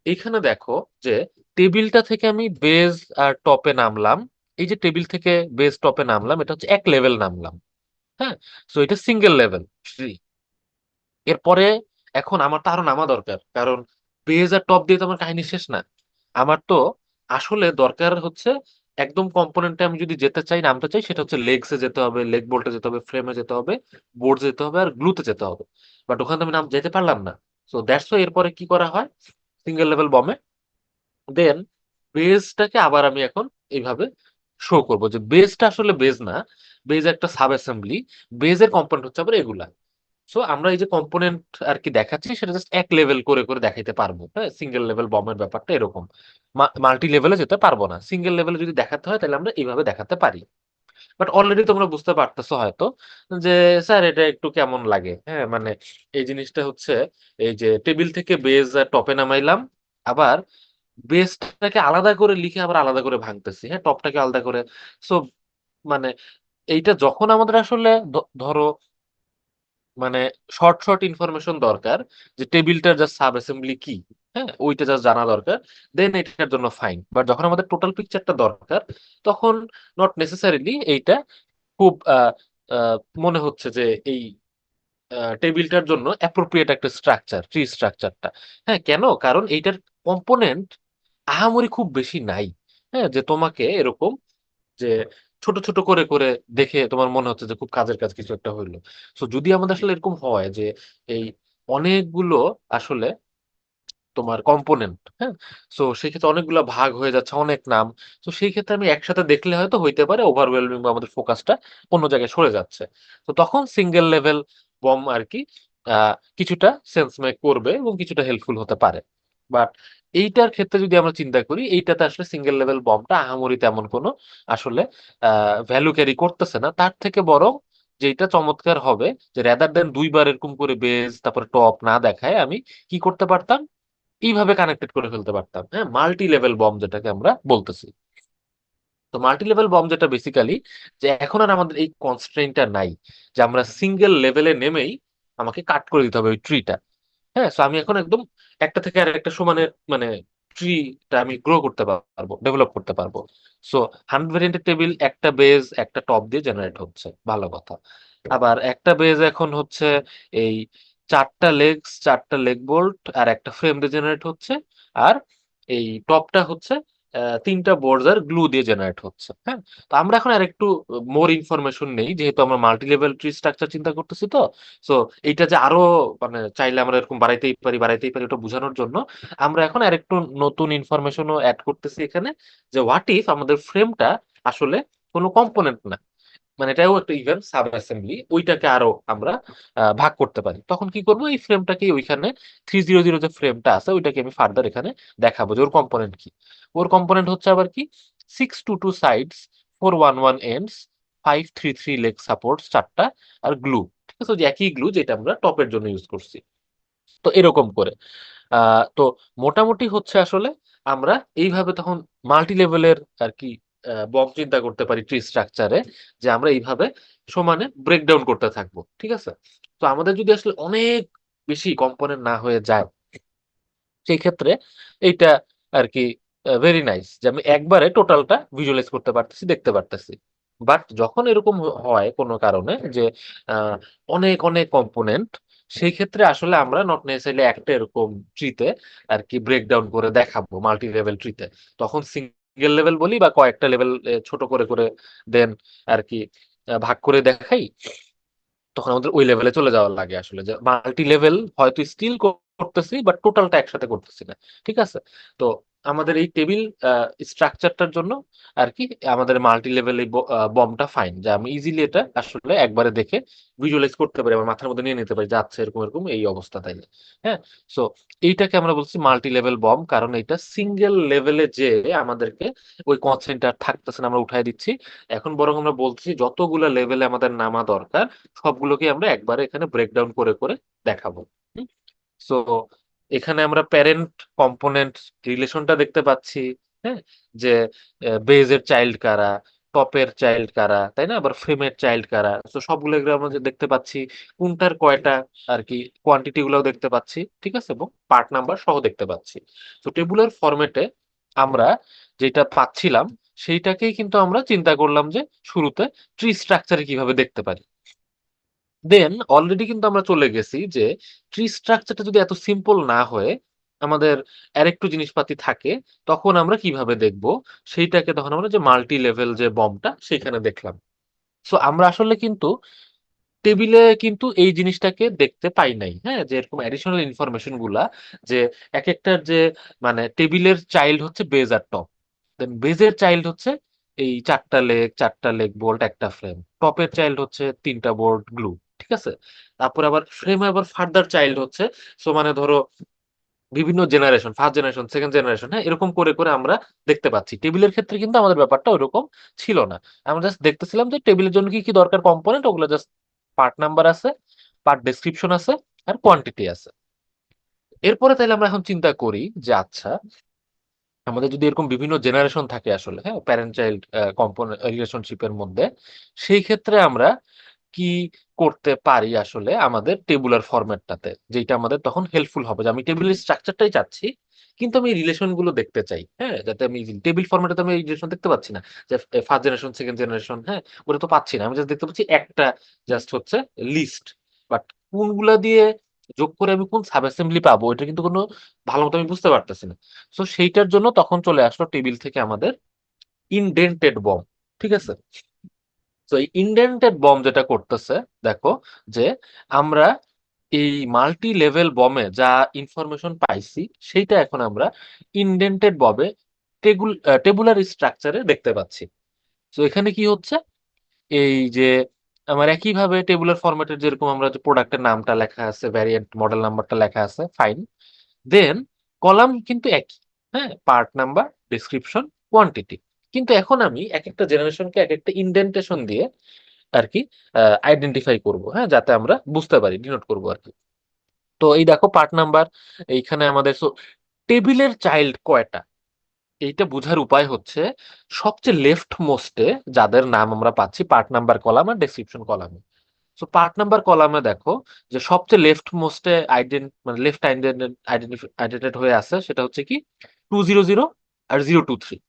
এখানে দেখো যে টেবিলটা থেকে আমি বেজ আর টপে নামলাম। এই যে টেবিল থেকে বেজ টপে নামলাম, এটা হচ্ছে এক লেভেল নামলাম। হ্যাঁ, সো এটা সিঙ্গেল লেভেল থ্রি। এরপরে এখন আমার তো আরো নামা দরকার, কারণ বেজ আর টপ দিয়ে তো আমার কাহিনী শেষ না। আমার তো আসলে দরকার হচ্ছে একদম কম্পোনেন্টে আমি যদি যেতে চাই, নামতে চাই, সেটা হচ্ছে লেগসে যেতে হবে, লেগ বোল্টে যেতে হবে, ফ্রেমে যেতে হবে, বোর্ড যেতে হবে, আর গ্লুতে যেতে হবে। বাট ওখানে তো আমি নাম যেতে পারলাম না। সো দ্যাটস ওয়াই এরপরে কি করা হয় সিঙ্গেল লেভেল বমে, দেন বেসটাকে আবার আমি এখন এইভাবে শো করব যে বেসটা আসলে বেস না, বেস একটা সাব অ্যাসেম্বলি। বেজের কম্পোনেন্ট হচ্ছে আবার এগুলা। সো আমরা এই যে কম্পোনেন্ট আর কি দেখাচ্ছি, সেটা জাস্ট এক লেভেল করে করে দেখাইতে পারবো। হ্যাঁ, সিঙ্গেল লেভেল বমের ব্যাপারটা এরকম, মাল্টি লেভেলে যেতে পারবো না। সিঙ্গেল লেভেলে যদি দেখাতে হয় তাহলে আমরা এইভাবে দেখাতে পারি। বাট অলরেডি তোমরা বুঝতে পারতেছো হয়তো যে স্যার এটা একটু কেমন লাগে। হ্যাঁ, মানে এই জিনিসটা হচ্ছে এই যে টেবিল থেকে বেজ আর টপে নামাইলাম, আবার বেসটাকে আলাদা করে লিখে আবার আলাদা করে ভাঙতেছি, হ্যাঁ, টপটাকে আলাদা করে। সো মানে এইটা যখন আমাদের আসলে ধরো মানে শর্ট শর্ট ইনফরমেশন দরকার, যে টেবিলটার জাস্ট সাব অ্যাসেম্বলি কি, হ্যাঁ, ওইটা জাস্ট জানা দরকার, দেন এটার জন্য ফাইন। বাট যখন আমাদের টোটাল পিকচারটা দরকার, তখন নট নেসেসারিলি এইটা খুব আহ, আহ, মনে হচ্ছে যে এই টেবিলটার জন্য অ্যাপ্রোপ্রিয়েট একটা স্ট্রাকচার, ট্রি স্ট্রাকচারটা। হ্যাঁ, কেন? কারণ এইটার কম্পোনেন্ট আহামরি খুব বেশি নাই। হ্যাঁ, যে তোমাকে এরকম যে ছোট ছোট করে করে দেখে তোমার মনে হচ্ছে যে খুব কাজের কাজ কিছু একটা হইলো। তো যদি আমাদের আসলে এরকম হয় যে এই অনেকগুলো আসলে তোমার কম্পোনেন্ট, হ্যাঁ, তো সেই ক্ষেত্রে অনেকগুলো ভাগ হয়ে যাচ্ছে, অনেক নাম। তো সেই ক্ষেত্রে আমি একসাথে দেখলে হয়তো হইতে পারে ওভারওয়েলমিং বা আমাদের ফোকাসটা অন্য জায়গায় সরে যাচ্ছে। তো তখন সিঙ্গেল লেভেল বম আর কি কিছুটা সেন্স মেক করবে এবং কিছুটা হেল্পফুল হতে পারে। বাট এইটার ক্ষেত্রে যদি আমরা চিন্তা করি, এইটাতে আসলে সিঙ্গেল লেভেল বমটা আহামরি তেমন কোনো আসলে ভ্যালু ক্যারি করতেছে না। তার থেকে বরং যেটা চমৎকার হবে যে রেদার দেন দুইবার এরকম করে বেস তারপরে টপ না দেখায় আমি কি করতে পারতাম, এইভাবে কানেক্টেড করে ফেলতে পারতাম। হ্যাঁ, মাল্টি লেভেল বম যেটাকে আমরা বলতেছি। তো মাল্টি লেভেল বম যেটা বেসিক্যালি, যে এখন আর আমাদের এই কনস্ট্রেইনটা নাই যে আমরা সিঙ্গেল লেভেলে নেমেই আমাকে কাট করে দিতে হবে ওই ট্রিটা। হ্যাঁ, সো আমি এখন একদম একটা থেকে আর একটা সমানের মানে ট্রিটা আমি গ্রো করতে পারবো, ডেভেলপ করতে পারবো। সো 100 ভেরিয়েন্টের টেবিল একটা বেজ একটা টপ দিয়ে জেনারেট হচ্ছে, ভালো কথা। আবার একটা বেজ এখন হচ্ছে এই চারটা লেগস, চারটা লেগ বোল্ট আর একটা ফ্রেম দিয়ে জেনারেট হচ্ছে। আর এই টপটা হচ্ছে তিনটা বোর্ডস আর গ্লু দিয়ে জেনারেট হচ্ছে। হ্যাঁ, তো আমরা এখন আর একটু মোর ইনফরমেশন নেই, যেহেতু আমরা মাল্টি লেভেল ট্রি স্ট্রাকচার চিন্তা করতেছি। তো সো এইটা যে আরো মানে চাইলে আমরা এরকম বাড়াইতেই পারি ওটা বোঝানোর জন্য আমরা এখন আরেকটু নতুন ইনফরমেশনও অ্যাড করতেছি এখানে, যে হোয়াট ইফ আমাদের ফ্রেমটা আসলে কোনো কম্পোনেন্ট না, মানে এটাও একটা ইভেন সাব অ্যাসেম্বলি, ওইটাকে আরো আমরা ভাগ করতে পারি। তখন কি করবো, এই ফ্রেমটাকে ওইখানে 300 যে ফ্রেমটা আছে ওইটাকে আমি ফার্দার এখানে দেখাবো যে ওর কম্পোনেন্ট কি। ওর কম্পোনেন্ট হচ্ছে আবার কি 622 সাইডস, 411 এন্ডস, 533 লেগ সাপোর্টস চারটা, আর গ্লু। ঠিক আছে, ওই যে একই গ্লু যেটা আমরা টপের জন্য ইউজ করছি। তো এরকম করে তো মোটামুটি হচ্ছে আসলে আমরা এইভাবে তখন মাল্টি লেভেলের আর কি বম চিন্তা করতে পারি ট্রি স্ট্রাকচারে, যে আমরা এইভাবে সমানে ব্রেকডাউন করতে থাকবো। ঠিক আছে, তো আমাদের যদি আসলে অনেক বেশি কম্পোনেন্ট না হয়ে যায় সেই ক্ষেত্রে এইটা আর কি ভেরি নাইস যে আমি একবারে টোটালটা ভিজুয়ালাইজ করতে পারতেছি, দেখতে পারতেছি। বাট যখন এরকম হয় কোনো কারণে যে আহ, অনেক অনেক কম্পোনেন্ট, সেই ক্ষেত্রে আসলে আমরা নট নেসেসারিলি একটা এরকম ট্রিতে আর কি ব্রেকডাউন করে দেখাবো মাল্টি লেভেল ট্রিতে। তখন সিঙ্গেল লেভেল বলি বা কয়েকটা লেভেল ছোট করে করে দেন আর কি ভাগ করে দেখাই। তখন আমাদের ওই লেভেলে চলে যাওয়ার লাগে আসলে, যে মাল্টি লেভেল হয়তো স্টিল করতেছি বাট টোটালটা একসাথে করতেছি না। ঠিক আছে, তো আমাদের এই টেবিল স্ট্রাকচারটার জন্য আর কি আমাদের মাল্টি লেভেল এই বমটা ফাইন, যে আমি ইজিলি এটা আসলে একবারে দেখে ভিজুয়ালাইজ করতে পারি, আমার মাথার মধ্যে নিয়ে নিতে পারি যে আচ্ছা এরকম এরকম এই অবস্থা, তাই না? হ্যাঁ, সো এইটাকে আমরা বলছি মাল্টি লেভেল বম, কারণ এটা সিঙ্গেল লেভেলে যে আমাদেরকে ওই কনসেন্ট্রেট থাকতেছে না, আমরা উঠাই দিচ্ছি। এখন বরং আমরা বলছি যতগুলা লেভেলে আমাদের নামা দরকার সবগুলোকে আমরা একবারে এখানে ব্রেকডাউন করে করে দেখাবো। সো এখানে আমরা প্যারেন্ট কম্পোনেন্ট রিলেশনটা দেখতে পাচ্ছি। হ্যাঁ, যে বেজের চাইল্ড কারা, টপের চাইল্ড কারা, তাই না? আবার ফ্রেমের চাইল্ড কারা, তো সবগুলো এগুলো আমরা যে দেখতে পাচ্ছি, কোনটার কয়টা আর কি কোয়ান্টিটি গুলাও দেখতে পাচ্ছি। ঠিক আছে, এবং পার্ট নাম্বার সহ দেখতে পাচ্ছি। তো টেবুলার ফরম্যাটে আমরা যেটা পাচ্ছিলাম সেইটাকেই কিন্তু আমরা চিন্তা করলাম যে শুরুতে ট্রি স্ট্রাকচারে কিভাবে দেখতে পারি। দেন অলরেডি কিন্তু আমরা চলে গেছি যে ট্রি স্ট্রাকচারটা যদি এত সিম্পল না হয়ে আমাদের আরেকটু জিনিসপাতি থাকে, তখন আমরা কিভাবে দেখব সেইটাকে তখন আমরা যে মাল্টি লেভেল যে বমটা সেখানে দেখলাম। সো আমরা আসলে কিন্তু টেবিলে কিন্তু এই জিনিসটাকে দেখতে পাই নাই। হ্যাঁ, যে এরকম অ্যাডিশনাল ইনফরমেশন গুলা, যে এক একটার যে মানে টেবিলের চাইল্ড হচ্ছে বেজ আর টপ, দেন বেজের চাইল্ড হচ্ছে এই চারটা লেগ বোল্ট একটা ফ্রেম, টপের চাইল্ড হচ্ছে তিনটা বোল্ট গ্লু। ঠিক আছে, তারপর আবার ফ্রেমে আবার ফার্দার চাইল্ড হচ্ছে, সো মানে ধরো বিভিন্ন generation, first generation, second generation, হ্যাঁ, এরকম করে করে আমরা দেখতে পাচ্ছি। টেবিলের ক্ষেত্রে কিন্তু আমাদের ব্যাপারটা ওরকম ছিল না। আমরা জাস্ট দেখতেছিলাম যে টেবিলের জন্য কি কি দরকার কম্পোনেন্ট, ওগুলো জাস্ট পার্ট নাম্বার আছে, পার্ট ডেসক্রিপশন আছে, আর কোয়ান্টিটি আছে। এরপরে তাহলে আমরা এখন চিন্তা করি যে আচ্ছা আমাদের যদি এরকম বিভিন্ন জেনারেশন থাকে আসলে, হ্যাঁ, প্যারেন্ট চাইল্ড কম্পোনেন্ট রিলেশনশিপের মধ্যে, সেই ক্ষেত্রে আমরা কি করতে পারি আসলে আমাদের টেবুলার ফরম্যাটটাতে, যেটা আমাদের তখন হেল্পফুল হবে, যে আমি টেবিলের স্ট্রাকচারটাই চাচ্ছি কিন্তু আমি রিলেশন গুলো দেখতে চাই। হ্যাঁ, যাতে আমি টেবিল ফরম্যাটে আমি রিলেশন দেখতে পাচ্ছি না, যে ফার্স্ট জেনারেশন সেকেন্ড জেনারেশন, হ্যাঁ, ওটা তো পাচ্ছি না, আমি জাস্ট দেখতে পাচ্ছি একটা জাস্ট হচ্ছে লিস্ট। বাট কোনগুলা দিয়ে যোগ করে আমি কোন সাব অ্যাসেম্বলি পাবো, এটা কিন্তু কোনো ভালো মতো আমি বুঝতে পারতেছি না। তো সেইটার জন্য তখন চলে আসলো টেবিল থেকে আমাদের ইনডেন্টেড বম। ঠিক আছে, তো এই ইনডেন্টেড বম যেটা করতেছে, দেখো যে আমরা এই মাল্টি লেভেল বমে যা ইনফরমেশন পাইছি সেইটা এখন আমরা ইনডেন্টেড বমে টেবুলার স্ট্রাকচারে দেখতে পাচ্ছি। তো এখানে কি হচ্ছে, এই যে আমার একইভাবে টেবুলার ফরম্যাটের যেরকম আমরা যে প্রোডাক্টের নামটা লেখা আছে, ভ্যারিয়েন্ট মডেল নাম্বারটা লেখা আছে, ফাইন। দেন কলাম কিন্তু একই, হ্যাঁ, পার্ট নাম্বার, ডেসক্রিপশন, কোয়ান্টিটি। কিন্তু এখন আমি এক একটা জেনারেশনকে এক একটা ইনডেন্টেশন দিয়ে আর কি আইডেন্টিফাই করব, হ্যাঁ, যাতে আমরা বুঝতে পারি, ডিনোট করব আর কি। তো এই দেখো পার্ট নাম্বার, এইখানে আমাদের টেবিলের চাইল্ড কয়টা, এইটা বোঝার উপায় হচ্ছে সবচেয়ে লেফট মোস্টে যাদের নাম আমরা পাচ্ছি পার্ট নাম্বার কলাম আর ডেসক্রিপশন কলামে। সো পার্ট নাম্বার কলামে দেখো যে সবচেয়ে লেফট মোস্টে মানে লেফট আইডেন্টেড হয়ে আছে, সেটা হচ্ছে কি 200 আর 023।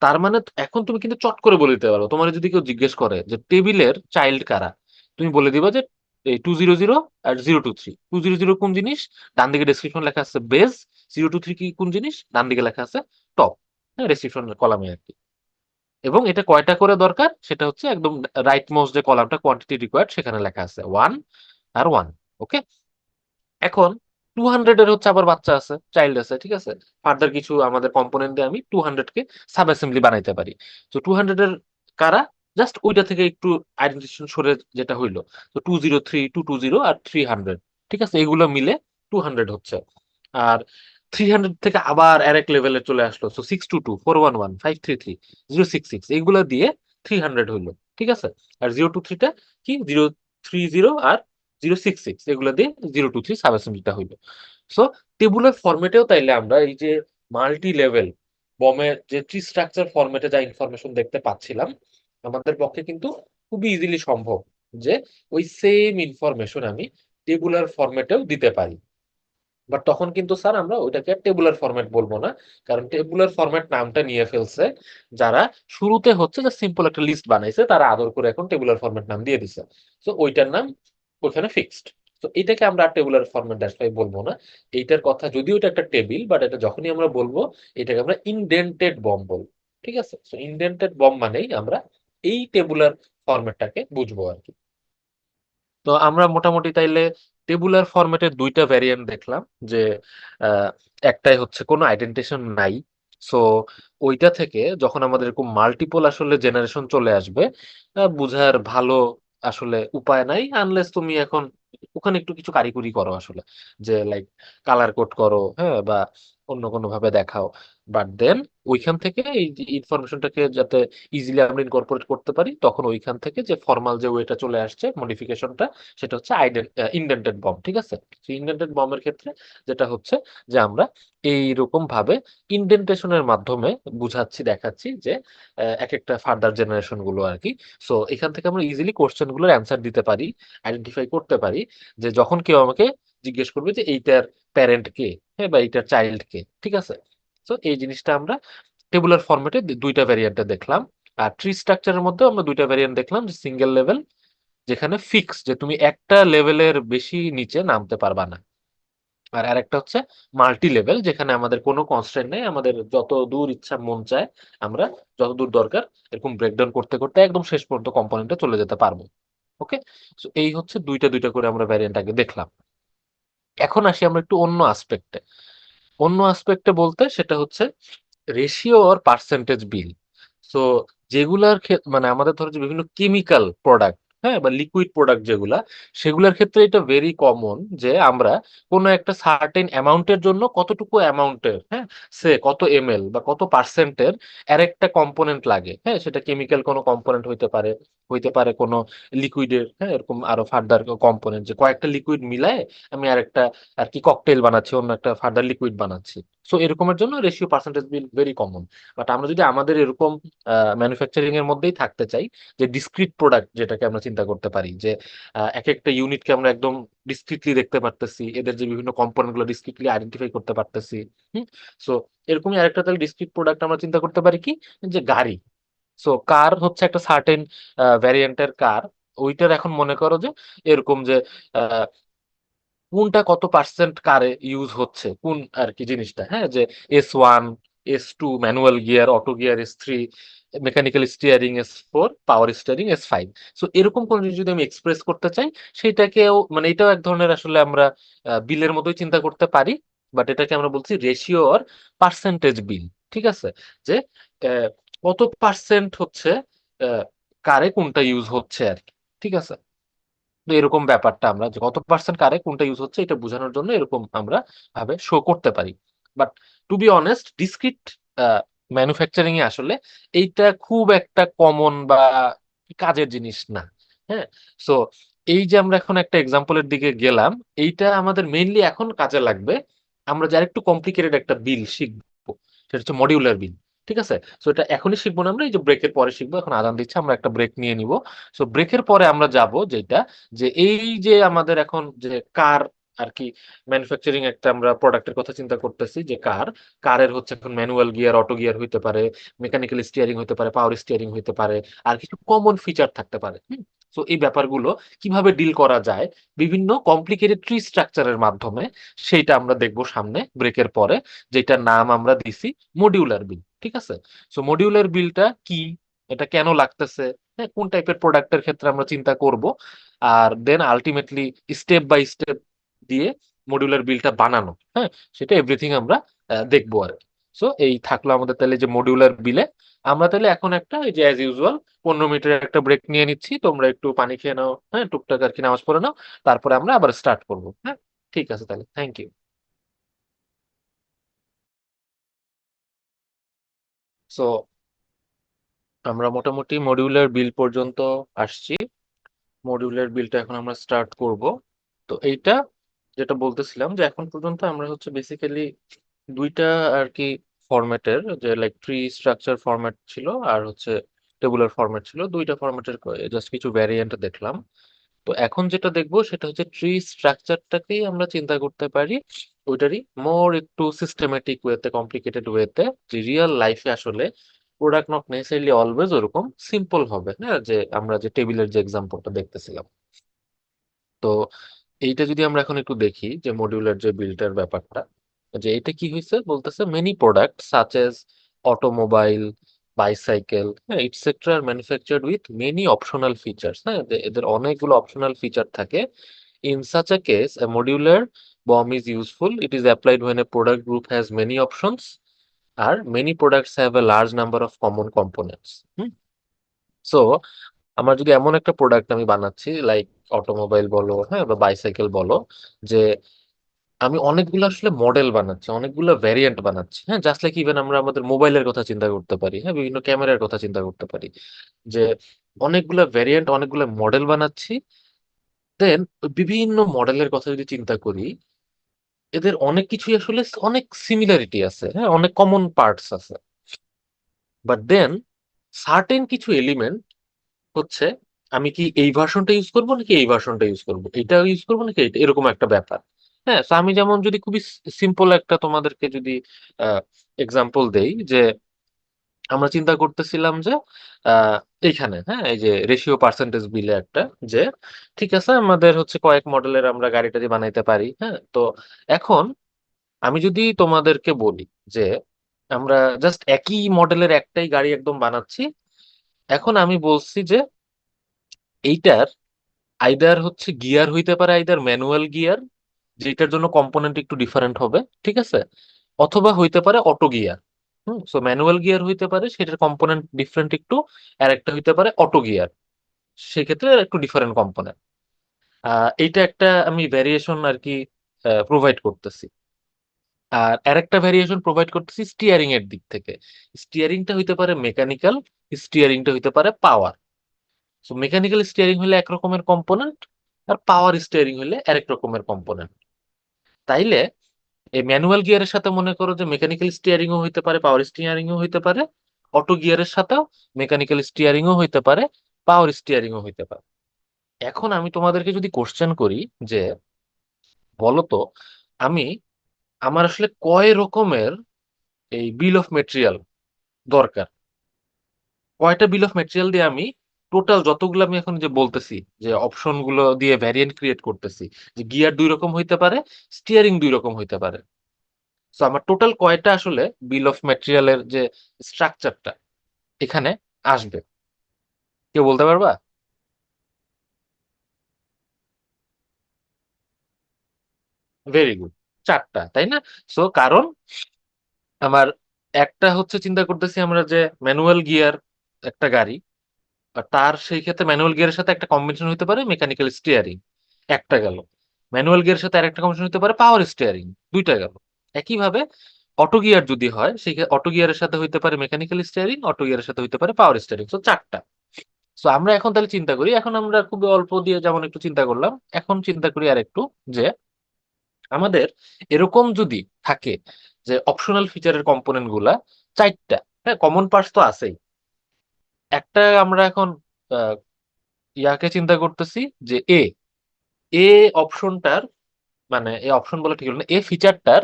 তার মানে এখন তুমি কিন্তু চট করে বলে দিতে পারো, তোমার যদি কেউ জিজ্ঞেস করে যে টেবিলের চাইল্ড কারা, তুমি বলে দিবা যে এই 200 আর 023। 200 কোন জিনিস, ডান দিকে ডেসক্রিপশন লেখা আছে বেস। 023 কি কোন জিনিস, ডান দিকে লেখা আছে টপ, হ্যাঁ, ডেসক্রিপশন কলামে আর কি। এবং এটা কয়টা করে দরকার, সেটা হচ্ছে একদম রাইট মোস্ট যে কলামটা কোয়ান্টিটি রিকোয়ার্ড, সেখানে লেখা আছে 1 আর 1। ওকে, এখন 200 এর হচ্ছে আবার বাচ্চা আছে, চাইল্ড আছে, ঠিক আছে। ফার্দার কিছু আমাদের কম্পোনেন্ট দিয়ে আমি 200 কে সাব অ্যাসেম্বলি বানাইতে পারি। তো 200 এর কারা, জাস্ট ওইটা থেকে একটু আইডেন্টিফিকেশন সরে যেটা হইলো, তো 203, 220 আর 300, ঠিক আছে, এগুলো মিলে 200 হচ্ছে। আর 300 থেকে আবার আরেক লেভেলে চলে আসলো, তো 622, 411, 533, 066, এইগুলো দিয়ে 300 হইলো, ঠিক আছে। আর 023টা কি, 030 আর 066, এগুলো দিয়ে 023 সাব অ্যাসেম্বলিটা হইলো। সো টেবুলার ফরম্যাটেও তাইলে আমরা এই যে মাল্টি লেভেল বমের যে ট্রি স্ট্রাকচার ফরম্যাটে যা ইনফরমেশন দেখতে পাচ্ছিলাম, আমাদের পক্ষে কিন্তু খুবই ইজিলি সম্ভব যে ওই সেম ইনফরমেশন আমি টেবুলার ফরম্যাটেও দিতে পারি। বাট তখন কিন্তু স্যার আমরা ওইটাকে টেবুলার ফরম্যাট বলবো না, কারণ টেবুলার ফরম্যাট নামটা নিয়ে ফেলছে যারা শুরুতে হচ্ছে যে সিম্পল একটা লিস্ট বানাইছে, তারা আদর করে এখন টেবুলার ফরম্যাট নাম দিয়ে দিছে। তো ওইটার নাম ওইখানে ফিক্সড। তো এটাকে আমরা টেবুলার ফরম্যাট ড্যাশ ফাইভ বলবো না। এইটার কথা যদিও এটা একটা টেবিল, বাট এটা যখনই আমরা বলবো এটাকে আমরা ইনডেন্টেড বম বলবো। ঠিক আছে, তো ইনডেন্টেড বম মানেই আমরা এই টেবুলার ফরম্যাটটাকে বুঝবো আর কি। তো আমরা মোটামুটি তাইলে টেবুলার ফরম্যাটের দুইটা ভ্যারিয়েন্ট দেখলাম, যে আহ, একটাই হচ্ছে কোনো আইডেন্টিফিকেশন নাই। সো ওইটা থেকে যখন আমাদের এরকম মাল্টিপল আসলে জেনারেশন চলে আসবে, বুঝার ভালো আসলে উপায় নাই, আনলেস তুমি এখন ওখানে একটু কিছু কারিকুরি করো আসলে, যে লাইক কালার কোড করো, হ্যাঁ, বা অন্য কোনো ভাবে দেখাও। বাট দেন ওইখান থেকে এই ইনফরমেশনটাকে যাতে ইজিলি আমরা ইনকর্পোরেট করতে পারি, তখন ওইখান থেকে যে ফর্মাল যে ওয়েটা চলে আসছে মডিফিকেশনটা, সেটা হচ্ছে ইনডেন্টেড বম। ঠিক আছে, ইনডেন্টেড বমের ক্ষেত্রে যেটা হচ্ছে যে আমরা এইরকম ভাবে ইনডেন্টেশনের মাধ্যমে বুঝাচ্ছি, দেখাচ্ছি যে এক একটা ফার্দার জেনারেশন গুলো আর কি। সো এখান থেকে আমরা ইজিলি কোশ্চেন গুলোর অ্যান্সার দিতে পারি, আইডেন্টিফাই করতে পারি, যে যখন কেউ আমাকে জিজ্ঞেস করবে যে এইটার প্যারেন্ট কে, হ্যাঁ, বা এইটার চাইল্ড কে। ঠিক আছে, তো এই জিনিসটা আমরা টেবুলার ফরম্যাটে দুইটা ভ্যারিয়েন্টে দেখলাম। আর ট্রি স্ট্রাকচারের মধ্যে আমরা দুইটা ভ্যারিয়েন্ট দেখলাম, যে সিঙ্গেল লেভেল, যেখানে ফিক্স যে তুমি একটা লেভেলের বেশি নিচে নামতে পারবা না। আর আরেকটা হচ্ছে মাল্টি লেভেল, যেখানে আমাদের কোনো কনস্ট্রেন্ট নেই, আমাদের যত দূর ইচ্ছা মন চায় আমরা যত দূর দরকার এরকম ব্রেকডাউন করতে করতে একদম শেষ পর্যন্ত কম্পোনেন্টে চলে যেতে পারবো। ওকে, সো এই হচ্ছে দুইটা দুইটা করে আমরা ভ্যারিয়েন্ট আগে দেখলাম। এখন আসি আমরা একটু অন্য আসপেক্টে। অন্য আসপেক্টে বলতে সেটা হচ্ছে রেশিও আর পার্সেন্টেজ বিল। সো যেগুলার মানে আমাদের ধরো যে বিভিন্ন কেমিক্যাল প্রোডাক্ট, হ্যাঁ, বা লিকুইড প্রোডাক্ট যেগুলা, সেগুলোর ক্ষেত্রে এটা ভেরি কমন যে আমরা কোনো একটা সার্টেন অ্যামাউন্টের জন্য কতটুকু অ্যামাউন্টের, হ্যাঁ, সে কত এমএল বা কত পার্সেন্টের আরেকটা কম্পোনেন্ট লাগে, হ্যাঁ, সেটা কেমিক্যাল কোনো কম্পোনেন্ট হইতে পারে, হইতে পারে কোনো লিকুইডের, হ্যাঁ, এরকম আরো ফার্দার কম্পোনেন্ট, যে কয়েকটা লিকুইড মিলায় আমি আরেকটা আর কি ককটেল বানাচ্ছি, অন্য একটা ফার্দার লিকুইড বানাচ্ছি। সো এরকমের জন্য ratio percentage bill very common. But আমরা যদি আমাদের এরকম ম্যানুফ্যাকচারিং এর মধ্যেই থাকতে চাই, যে ডিসক্রিট প্রোডাক্ট যেটাকে আমরা চিন্তা করতে পারি, যে এক একটা ইউনিটকে আমরা একদম ডিসক্রিটলি দেখতে পারতেছি, এদের যে বিভিন্ন কম্পোনেন্ট গুলো ডিসক্রিটলি আইডেন্টিফাই করতে পারতেছি। হুম, সো এরকমই আরেকটা তাহলে ডিসক্রিট প্রোডাক্ট আমরা চিন্তা করতে পারি কি, যে গাড়ি। সো কার হচ্ছে একটা সার্টেন ভ্যারিয়েন্টের কার, ওইটার এখন মনে করো যে এরকম যে কোনটা কত পার্সেন্ট কারে ইউজ হচ্ছে কোন আর কি জিনিসটা, হ্যাঁ, যে S1, S2 manual gear, auto gear S3, mechanical steering S4, power steering S5। So এরকম কোন জিনিস যদি আমি এক্সপ্রেস করতে চাই, সেটাকেও মানে এটাও এক ধরনের আসলে আমরা বিলের মতোই চিন্তা করতে পারি, বাট এটাকে আমরা বলছি রেশিও আর পার্সেন্টেজ বিল। ঠিক আছে, যে আহ, কত পার্সেন্ট হচ্ছে আহ, কারে কোনটা ইউজ হচ্ছে আর কি। ঠিক আছে, তো এরকম ব্যাপারটা আমরা যে কত পার্সেন্ট কারে কোনটা ইউজ হচ্ছে এটা বোঝানোর জন্য এরকম আমরা ভাবে শো করতে পারি। But to be honest, discrete manufacturing এ আসলে এইটা খুব একটা কমন বা কাজের জিনিস না। হ্যাঁ, সো এই যে আমরা এখন একটা এক্সাম্পলের দিকে গেলাম, এইটা আমাদের মেইনলি এখন কাজে লাগবে আমরা যার একটু কমপ্লিকেটেড একটা বিল শিখবো, সেটা হচ্ছে মডিউলার বিল। ঠিক আছে, সো এটা এখনই শিখবো না, আমরা এই যে ব্রেকের পরে শিখবো। এখন আজান দিচ্ছে, আমরা একটা ব্রেক নিয়ে নিব। সো ব্রেকের পরে আমরা যাব যেটা, যে এই যে আমাদের এখন যে কার আর কি ম্যানুফ্যাকচারিং একটা আমরা প্রোডাক্টের কথা চিন্তা করতেছি, যে কারের হচ্ছে এখন ম্যানুয়াল গিয়ার, অটো গিয়ার হইতে পারে, মেকানিক্যাল স্টিয়ারিং হইতে পারে, পাওয়ার স্টিয়ারিং হইতে পারে, আর কিছু কমন ফিচার থাকতে পারে। তো এই ব্যাপারগুলো কিভাবে ডিল করা যায় বিভিন্ন কমপ্লিকেটেড ট্রি স্ট্রাকচারের মাধ্যমে, সেইটা আমরা দেখবো সামনে ব্রেকের পরে, যেটার নাম আমরা দিছি মডিউলার বিল। ঠিক আছে, সো মডিউলার বিলটা কি, এটা কেন লাগতেছে, হ্যাঁ, কোন টাইপের প্রোডাক্টের ক্ষেত্রে আমরা চিন্তা করব, আর then ultimately step by step দিয়ে মডিউলার বিলটা বানানো, হ্যাঁ, সেটা এভরিথিং আমরা দেখবো আর কি। সো এই থাকলো আমাদের তাহলে যে মডিউলার বিলে। আমরা তাহলে এখন একটা এই যে অ্যাজ ইউজুয়াল 15 মিনিটের একটা ব্রেক নিয়ে নিচ্ছি, তোমরা একটু পানি খেয়ে নাও, হ্যাঁ, টুকটাক আর কি নামাজ পড়ে নাও, তারপরে আমরা আবার স্টার্ট করবো। হ্যাঁ, ঠিক আছে, তাহলে থ্যাংক ইউ। সো আমরা মোটামুটি মডিউলার বিল পর্যন্ত আসছি। মডিউলার বিলটা এখন আমরা স্টার্ট করব। তো এইটা যেটা বলতেছিলাম, যে এখন পর্যন্ত আমরা হচ্ছে বেসিক্যালি দুইটা আর কি ফরম্যাটের, যে লাইক ট্রি স্ট্রাকচার ফরম্যাট ছিল আর হচ্ছে টেবুলার ফরম্যাট ছিল, দুইটা ফরম্যাটের জাস্ট কিছু ভ্যারিয়েন্ট দেখলাম। তো এখন যেটা দেখবো সেটা হচ্ছে ট্রি স্ট্রাকচারটাকেই আমরা চিন্তা করতে পারি ওইটারই মোর একটু সিস্টেমেটিক ওয়েতে, কমপ্লিকেটেড ওয়েতে, যে রিয়েল লাইফে আসলে প্রোডাক্ট নট নেসেসারিলি অলওয়েজ ওরকম সিম্পল হবে, হ্যাঁ, যে আমরা যে টেবিলের যে এক্সাম্পলটা দেখতেছিলাম। তো এইটা যদি আমরা এখন একটু দেখি যে মডিউলার যে বিল্ডার ব্যাপারটা, যে এটা কি হয়েছে বলতেছে many product such as automobile, bicycle, হ্যাঁ, etcetera are manufactured with many optional features. হ্যাঁ, এদের অনেকগুলো অপশনাল ফিচার থাকে। In such a case a modular BOM is useful. It is applied when a product group has many options or many products have a large number of common components. So আমার যদি এমন একটা প্রোডাক্ট আমি বানাচ্ছি, লাইক অটোমোবাইল বলো, হ্যাঁ, বা বাইসাইকেল বলো, যে আমি অনেকগুলো আসলে মডেল বানাচ্ছি, অনেকগুলো ভ্যারিয়েন্ট বানাচ্ছি, হ্যাঁ, জাস্ট লাইক ইভেন আমরা আমাদের মোবাইলের কথা চিন্তা করতে পারি, হ্যাঁ, বিভিন্ন ক্যামেরার কথা চিন্তা করতে পারি, যে অনেকগুলো ভ্যারিয়েন্ট, অনেকগুলো মডেল বানাচ্ছি। দেন বিভিন্ন মডেলের কথা যদি চিন্তা করি, এদের অনেক কিছুই আসলে অনেক সিমিলারিটি আছে, হ্যাঁ, অনেক কমন পার্টস আছে। বাট দেন সার্টেন কিছু এলিমেন্ট হচ্ছে, আমি কি এই ভার্সনটা ইউজ করবো নাকি এই ভার্সনটা ইউজ করবো, এটা ইউজ করবো নাকি এটা, এরকম একটা ব্যাপার। হ্যাঁ, তো আমি যেমন যদি খুবই সিম্পল একটা তোমাদেরকে যদি এক্সাম্পল দেই, যে আমরা চিন্তা করতেছিলাম যে আহ, এইখানে, হ্যাঁ, এই যে রেশিও পার্সেন্টেজ বিলে একটা, যে ঠিক আছে আমাদের হচ্ছে কয়েক মডেলের আমরা গাড়িটা যে বানাইতে পারি, হ্যাঁ। তো এখন আমি যদি তোমাদেরকে বলি যে আমরা জাস্ট একই মডেলের একটাই গাড়ি একদম বানাচ্ছি, এখন আমি বলছি যে এইটার আইদার হচ্ছে গিয়ার হইতে পারে, আইদার ম্যানুয়াল গিয়ার, যেটার জন্য কম্পোনেন্ট একটু ডিফারেন্ট হবে, ঠিক আছে, অথবা হইতে পারে auto gear. So manual gear হইতে পারে, সেটার কম্পোনেন্ট ডিফারেন্ট একটু, আর একটা হইতে পারে অটো গিয়ার, সেক্ষেত্রে একটু ডিফারেন্ট কম্পোনেন্ট। এইটা একটা আমি ভ্যারিয়েশন আর কি প্রোভাইড করতেছি। আর আরেকটা ভ্যারিয়েশন প্রোভাইড করতেছি স্টিয়ারিং এর দিক থেকে। স্টিয়ারিংটা হইতে পারে মেকানিক্যাল, স্টিয়ারিংটা হইতে পারে পাওয়ার। সো মেকানিক্যাল স্টিয়ারিং হলে এক রকমের কম্পোনেন্ট, আর পাওয়ার স্টিয়ারিং হলে আরেক রকমের কম্পোনেন্ট। তাইলে এই ম্যানুয়াল গিয়ারের সাথে মনে করো যে মেকানিক্যাল স্টিয়ারিং ও হইতে পারে, পাওয়ার স্টিয়ারিং ও হইতে পারে, অটো গিয়ারের সাথেও মেকানিক্যাল স্টিয়ারিং ও হইতে পারে, পাওয়ার স্টিয়ারিং ও হইতে পারে। এখন আমি তোমাদেরকে যদি কোশ্চেন করি যে বলো তো, আমি আমার আসলে কয় রকমের এই বিল অফ মেটেরিয়াল দরকার, কয়টা বিল অফ মেটেরিয়াল দিয়ে আমি টোটাল যতগুলো আমি এখন যে বলতেছি, যে অপশন গুলো দিয়ে ভ্যারিয়েন্ট ক্রিয়েট করতেছি, যে গিয়ার দুই রকম হইতে পারে, স্টিয়ারিং দুই রকম হইতে পারে। তো আমার টোটাল কয়টা আসলে বিল অফ ম্যাটেরিয়ালের যে স্ট্রাকচারটা এখানে আসবে, কেউ বলতে পারবা? ভেরি গুড, চারটা, তাই না? সো কারণ আমার একটা হচ্ছে চিন্তা করতেছি আমরা যে ম্যানুয়াল গিয়ার একটা গাড়ি, আর তার সেই ক্ষেত্রে ম্যানুয়াল গিয়ারের সাথে একটা কম্বিনেশন হতে পারে মেকানিক্যাল স্টিয়ারিং, একটা গেল। ম্যানুয়াল গিয়ারের সাথে আরেকটা কম্বিনেশন হতে পারে পাওয়ার স্টিয়ারিং, দুইটা গেল। একইভাবে অটো গিয়ার যদি হয়, সেই অটো গিয়ারের সাথে হইতে পারে মেকানিক্যাল স্টিয়ারিং, অটো গিয়ারের সাথে হইতে পারে পাওয়ার স্টিয়ারিং, তো চারটা। সো আমরা এখন তাহলে চিন্তা করি, এখন আমরা খুব অল্প দিয়ে যেমন একটু চিন্তা করলাম, এখন চিন্তা করি আর একটু, যে আমাদের এরকম যদি থাকে যে অপশনাল ফিচারের কম্পোনেন্ট গুলা চারটা, হ্যাঁ কমন পার্টস তো আছেই, একটা আমরা এখন আহ, ইয়াকে চিন্তা করতেছি যে এ এ অপশনটার, মানে এ অপশন বলে ঠিক হলো না, এ ফিচারটার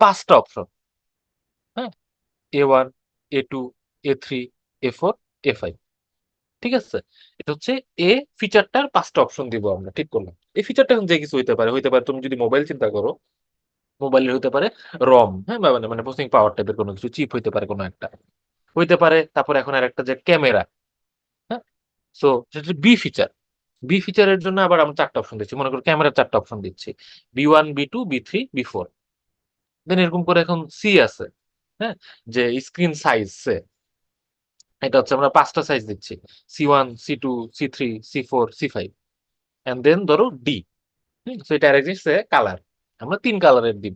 পাঁচটা অপশন, হ্যাঁ, A1, A2, A3, A4, A5, ঠিক আছে? এটা হচ্ছে এ ফিচারটার পাঁচটা অপশন দিব আমরা, ঠিক করলাম। এই ফিচারটা এখন যে কিছু হইতে পারে তুমি যদি মোবাইল চিন্তা করো, মোবাইলের হইতে পারে রম, হ্যাঁ, বা মানে মানে প্রসেসিং পাওয়ার টাইপের কোনো কিছু চিপ হইতে পারে কোনো একটা, হইতে পারে। তারপর এখন আর একটা যে ক্যামেরা, হ্যাঁ। সো সেটা বি ফিচার। বি ফিচারের জন্য আবার আমরা চারটা অপশন দিচ্ছি, মনে করো ক্যামেরার চারটা অপশন দিচ্ছি, B1, B2, B3, B4। দেন এরকম করে এখন সি আছে, হ্যাঁ, যে স্ক্রিন সাইজ, এটা হচ্ছে আমরা পাঁচটা সাইজ দিচ্ছি, C1, C2, C3, C4, C5। And then ধরো ডি, তো এটা আরেক জিনিস কালার, আমরা তিন কালারের দিব,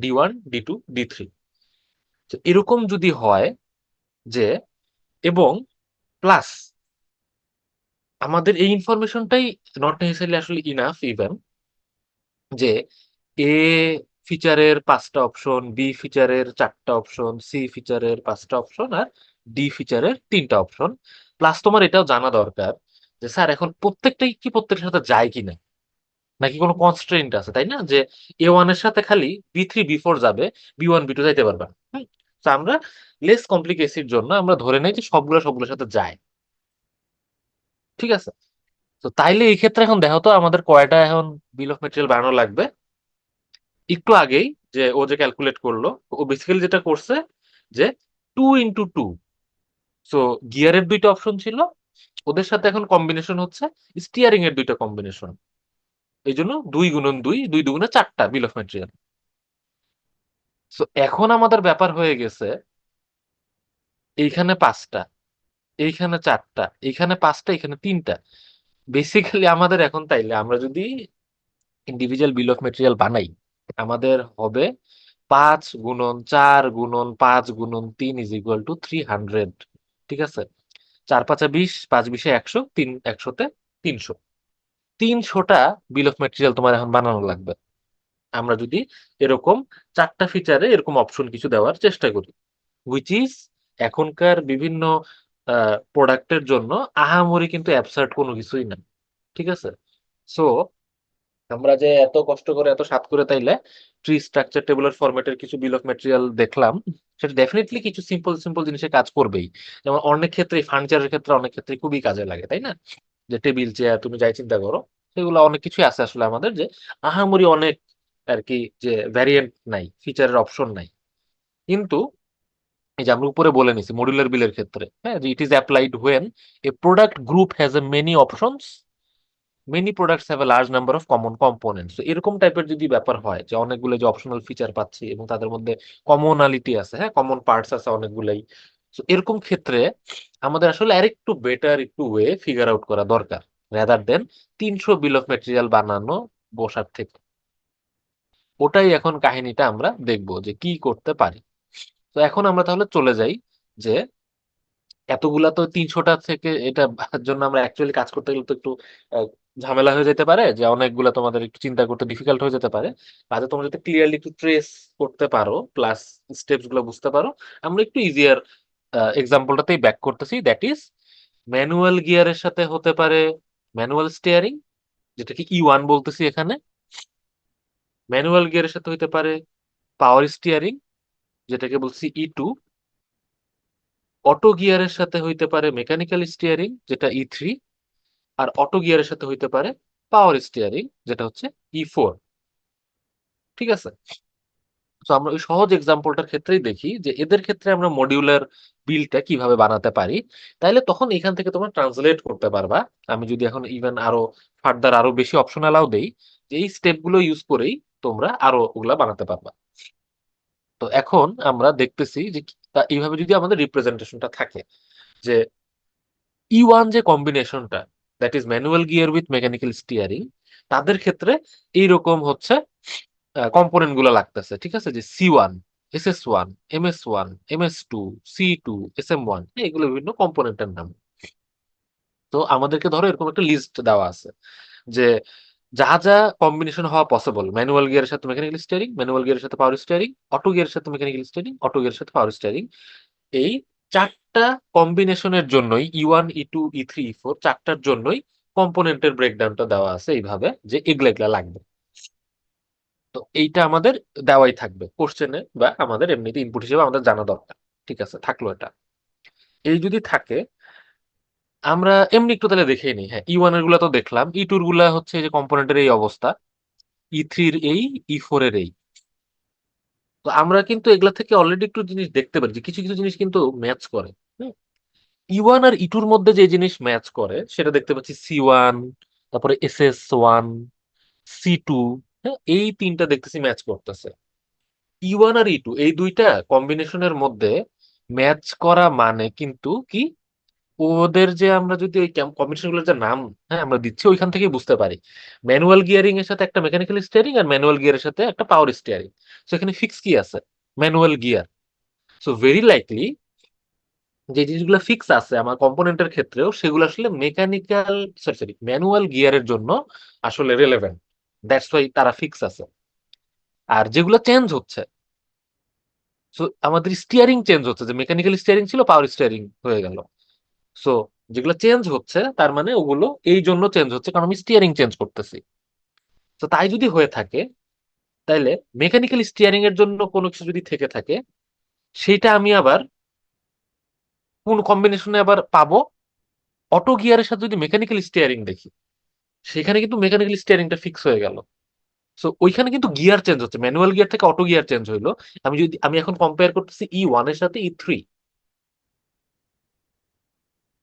D1, D2, D3। এরকম যদি হয় যে, এবং প্লাস আমাদের এই ইনফরমেশনটাই নট নেসেসারিলি আসলে ইনাফ ইভেন, যে এ ফিচারের পাঁচটা অপশন, বি ফিচারের চারটা অপশন, সি ফিচারের পাঁচটা অপশন, আর ডি ফিচারের তিনটা অপশন। প্লাস তোমার এটাও জানা দরকার যে স্যার এখন প্রত্যেকটাই কি প্রত্যেকটার সাথে যায় কিনা, নাকি কোনো কনস্ট্রেন্ট আছে, তাই না? যে A1 এর সাথে খালি B3, B4 যাবে, B1, B2 যাইতে পারবে না। তো আমরা লেস কমপ্লিকেসির জন্য আমরা ধরে নেই যে সবগুলো সবগুলোর সাথে যায়, ঠিক আছে? তো তাইলে এই ক্ষেত্রে এখন দেখো তো আমাদের কয়টা এখন বিল অফ মেটেরিয়াল বানানো লাগবে। একটু আগেই যে ও যে ক্যালকুলেট করলো, ও বেসিক্যালি যেটা করছে যে 2 × 2। সো গিয়ারের দুইটা অপশন ছিল, ওদের সাথে এখন কম্বিনেশন হচ্ছে স্টিয়ারিং এর দুইটা কম্বিনেশন, এই জন্য 2 × 2, 2 2 গুণে চারটা বিল অফ মেটেরিয়াল। সো এখন আমাদের ব্যাপার হয়ে গেছে, এইখানে পাঁচটা, এইখানে চারটা, এইখানে পাঁচটা, এখানে তিনটা। বেসিক্যালি আমাদের এখন তাইলে আমরা যদি ইন্ডিভিজুয়াল বিল অফ মেটেরিয়াল বানাই, আমাদের হবে 5 × 4 × 5 × 3 = 300, ঠিক আছে? 4 × 5 = 20, 5 × 20 = 100, 100-তে 300, 300টা বিল অফ মেটেরিয়াল তোমার এখন বানানো লাগবে, আমরা যদি এরকম চারটা ফিচারে এরকম অপশন কিছু দেওয়ার চেষ্টা করি, হুইচ ইজ এখনকার বিভিন্ন প্রোডাক্টের জন্য আহামরি কিন্তু অ্যাবসার্ড কোনো কিছুই না, ঠিক আছে? সো আমরা যে এত কষ্ট করে এত সাত করে তাইলে ট্রি স্ট্রাকচার টেবুলার ফরম্যাটের কিছু বিল অফ ম্যাটেরিয়াল দেখলাম, সেটা ডেফিনেটলি কিছু সিম্পল সিম্পল জিনিসে কাজ করবেই। যেমন অনেক ক্ষেত্রে ফার্নিচারের ক্ষেত্রে অনেক ক্ষেত্রে খুবই কাজে লাগে, তাই না? যে টেবিল চেয়ার তুমি যাই চিন্তা করো, সেগুলো অনেক কিছুই আছে আসলে আমাদের, যে আহামরি অনেক আর কি, যে ভ্যারিয়েন্ট নাই, ফিচারের অপশন নাই। কিন্তু এই যে আমরা উপরে বলে নিছি মডুলার বিলের ক্ষেত্রে, হ্যাঁ, যে it is applied when a product group has a many options, many products have a large number of common components. এরকম টাইপের যদি ব্যাপার হয় যে অনেকগুলো যে অপশনাল ফিচার পাচ্ছি এবং তাদের মধ্যে কমনালিটি আছে, হ্যাঁ, কমন পার্টস আছে অনেকগুলাই, তো এরকম ক্ষেত্রে আমাদের আসলে আরেকটু বেটার একটু ওয়ে ফিগার আউট করা দরকার, rather than 300 bill of material বানানো বসার থেকে। ওটাই এখন কাহিনীটা আমরা দেখবো যে কি করতে পারি। তো এখন আমরা তাহলে চলে যাই, যে এতগুলা তো 300টা থেকে এটা জন্য আমরা অ্যাকচুয়ালি কাজ করতে গেলে তো একটু আহ, ঝামেলা হয়ে যেতে পারে, যে অনেকগুলা তোমাদের একটু চিন্তা করতে ডিফিকাল্ট হয়ে যেতে পারে। কাজে তোমরা যদি ক্লিয়ারলি একটু ট্রেস করতে পারো, প্লাস স্টেপস গুলো বুঝতে পারো, আমরা একটু ইজিয়ার এক্সাম্পলটাতেই ব্যাক করতেছি, দ্যাট ইজ ম্যানুয়াল গিয়ারের সাথে হতে পারে ম্যানুয়াল স্টিয়ারিং, যেটাকে E1 বলতেছি এখানে। ম্যানুয়াল গিয়ারের সাথে হতে পারে পাওয়ার স্টিয়ারিং, যেটাকে বলছি E2। অটো গিয়ারের সাথে হইতে পারে মেকানিক্যাল স্টিয়ারিং, যেটা E3। আর অটো গিয়ারের সাথে হইতে পারে পাওয়ার স্টিয়ারিং, যেটা হচ্ছে E4। ঠিক আছে। তো আমরা ওই সহজ এক্সাম্পলটার ক্ষেত্রেই দেখি যে এদের ক্ষেত্রে আমরা মডিউলার বিলটা কিভাবে বানাতে পারি। তাইলে তখন এখান থেকে তোমরা ট্রান্সলেট করতে পারবা। আমি যদি এখন ইভেন আরো ফার্দার আরো বেশি অপশনালও দেই, যে এই স্টেপ গুলো ইউজ করেই তোমরা আরো ওগুলা বানাতে পারবা। তো এখন আমরা দেখতেছি যে এইভাবে যদি আমাদের রিপ্রেজেন্টেশনটা থাকে, যে E1 যে কম্বিনেশনটা, that is manual gear with mechanical steering, তাদের ক্ষেত্রে এইরকম হচ্ছে কম্পোনেন্ট গুলো লাগতেছে। ঠিক আছে, যে C1, SS1, MS1, MS2, C2, SM1, এগুলো বিভিন্ন কম্পোনেন্টের নাম। তো আমাদেরকে ধরো এরকম একটা লিস্ট দেওয়া আছে যে যা যা কম্বিনেশন হওয়া পসিবল, ম্যানুয়াল গিয়ারের সাথে মেকানিক্যাল স্টিয়ারিং, ম্যানুয়াল গিয়ারের সাথে পাওয়ার স্টিয়ারিং, অটো গিয়ারের সাথে মেকানিক্যাল স্টিয়ারিং, অটো গিয়ারের সাথে পাওয়ার স্টিয়ারিং, এই চারটা কম্বিনেশনের জন্যই E1, E2, E3, E4 চারটার জন্যই কম্পোনেন্টের ব্রেকডাউনটা দেওয়া আছে এইভাবে, যে এগুলা এগুলা লাগবে। তো এইটা আমাদের দেওয়াই থাকবে কোশ্চেনে, বা আমাদের এমনিতে ইনপুট হিসেবে আমাদের জানা দরকার। ঠিক আছে, থাকলো এটা। এই যদি থাকে, আমরা এমনি একটু তাহলে দেখেই নিই। হ্যাঁ, E1 এর গুলা তো দেখলাম, E2 এর গুলা হচ্ছে এই যে কম্পোনেন্টের এই অবস্থা, E3 এর এই, E4 এর এই। তো আমরা কিন্তু এগুলা থেকে অলরেডি একটু জিনিস দেখতে পারি যে কিছু কিছু জিনিস কিন্তু ম্যাচ করে। E1 আর E2 এর মধ্যে যে জিনিস ম্যাচ করে সেটা দেখতে পাচ্ছি C1, তারপরে SS1, C2। হ্যাঁ, এই তিনটা দেখতেছি ম্যাচ করতেছে। E1 আর E2 এই দুইটা কম্বিনেশনের মধ্যে ম্যাচ করা মানে কিন্তু কি, ওদের যে আমরা যদি ওই কম্বিনেশন গুলোর যে নাম, হ্যাঁ, আমরা দিচ্ছি ওইখান থেকেই বুঝতে পারি ম্যানুয়াল গিয়ারিং এর সাথে একটা মেকানিক্যাল স্টিয়ারিং, আর ম্যানুয়াল গিয়ারের সাথে একটা পাওয়ার স্টিয়ারিং। তো এখানে ফিক্স কি আছে, manual gear. So very likely যে জিনিসগুলো ফিক্স আছে আমার কম্পোনেন্টের ক্ষেত্রেও, সেগুলো আসলে মেকানিক্যাল, সরি সরি, ম্যানুয়াল গিয়ারের জন্য আসলে রেলেভেন্ট। দ্যাটস ওয়াই তারা ফিক্স আছে। আর যেগুলো চেঞ্জ হচ্ছে, সো আমাদের স্টিয়ারিং চেঞ্জ হচ্ছে, যে মেকানিক্যাল স্টিয়ারিং ছিল পাওয়ার স্টিয়ারিং হয়ে গেল। সো যেগুলো চেঞ্জ হচ্ছে তার মানে ওগুলো এই জন্য চেঞ্জ হচ্ছে কারণ আমি স্টিয়ারিং চেঞ্জ করতেছি। তো তাই যদি হয়ে থাকে, তাইলে মেকানিক্যাল স্টিয়ারিং এর জন্য কোনো কিছু যদি থেকে থাকে, সেইটা আমি আবার কোন কম্বিনেশনে আবার পাবো, অটো গিয়ারের সাথে যদি মেকানিক্যাল স্টিয়ারিং দেখি, সেখানে কিন্তু মেকানিক্যাল স্টিয়ারিংটা ফিক্স হয়ে গেল। সো ওইখানে কিন্তু গিয়ার চেঞ্জ হচ্ছে, ম্যানুয়াল গিয়ার থেকে অটো গিয়ার চেঞ্জ হইলো। আমি এখন কম্পেয়ার করতেছি E1 এর সাথে E3।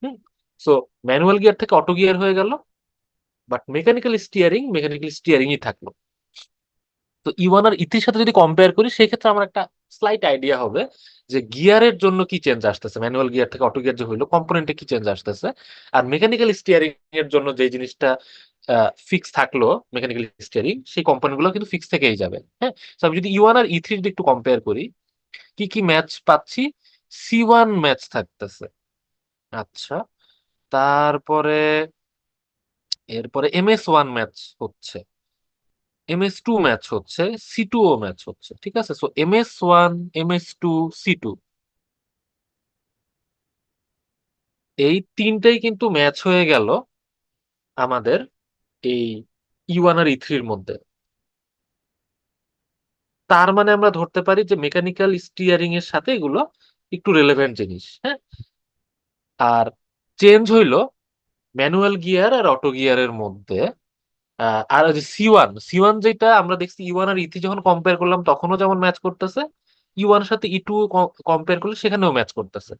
হুম। সো ম্যানুয়াল গিয়ার থেকে অটো গিয়ার হয়ে গেল, বাট মেকানিক্যাল স্টিয়ারিংই থাকলো। তো E1 আর E3 সাথে যদি কম্পেয়ার করি, সেই ক্ষেত্রে আমার একটা স্লাইট আইডিয়া হবে যে গিয়ারের জন্য কি চেঞ্জ আসতেছে, ম্যানুয়াল গিয়ার থেকে অটো গিয়ার যে হইলো কম্পোনেন্টে কি চেঞ্জ আসতেছে। আর মেকানিক্যাল স্টিয়ারিং এর জন্য যে জিনিসটা ফিক্স থাকলো, মেকানিক্যাল স্টিয়ারিং, সেই কম্পোনেন্ট গুলো কিন্তু ফিক্স থেকেই যাবে। হ্যাঁ। তো আমি যদি E1 আর E3 যদি একটু কম্পেয়ার করি, কি কি ম্যাচ পাচ্ছি, C1 ম্যাচ থাকতেছে। আচ্ছা। তারপরে এরপরে MS1 ম্যাচ হচ্ছে, MS2 ম্যাচ হচ্ছে, C2 ও ম্যাচ হচ্ছে। ঠিক আছে, সো MS1, MS2, C2, এই তিনটাই কিন্তু ম্যাচ হয়ে গেল আমাদের এই E1 আর E3 এর মধ্যে। তার মানে আমরা ধরতে পারি যে মেকানিক্যাল স্টিয়ারিং এর সাথে এগুলো একটু রেলেভেন্ট জিনিস। হ্যাঁ। আর চেঞ্জ হইলো ম্যানুয়াল গিয়ার আর অটো গিয়ারের মধ্যে। আর ওই যে সি ওয়ান যেটা আমরা দেখছি, E1 আর E3 যখন কম্পেয়ার করলাম তখনও যেমন ম্যাচ করতেছে, E1 এর সাথে E2 কম্পেয়ার করলে সেখানেও ম্যাচ করতেছে।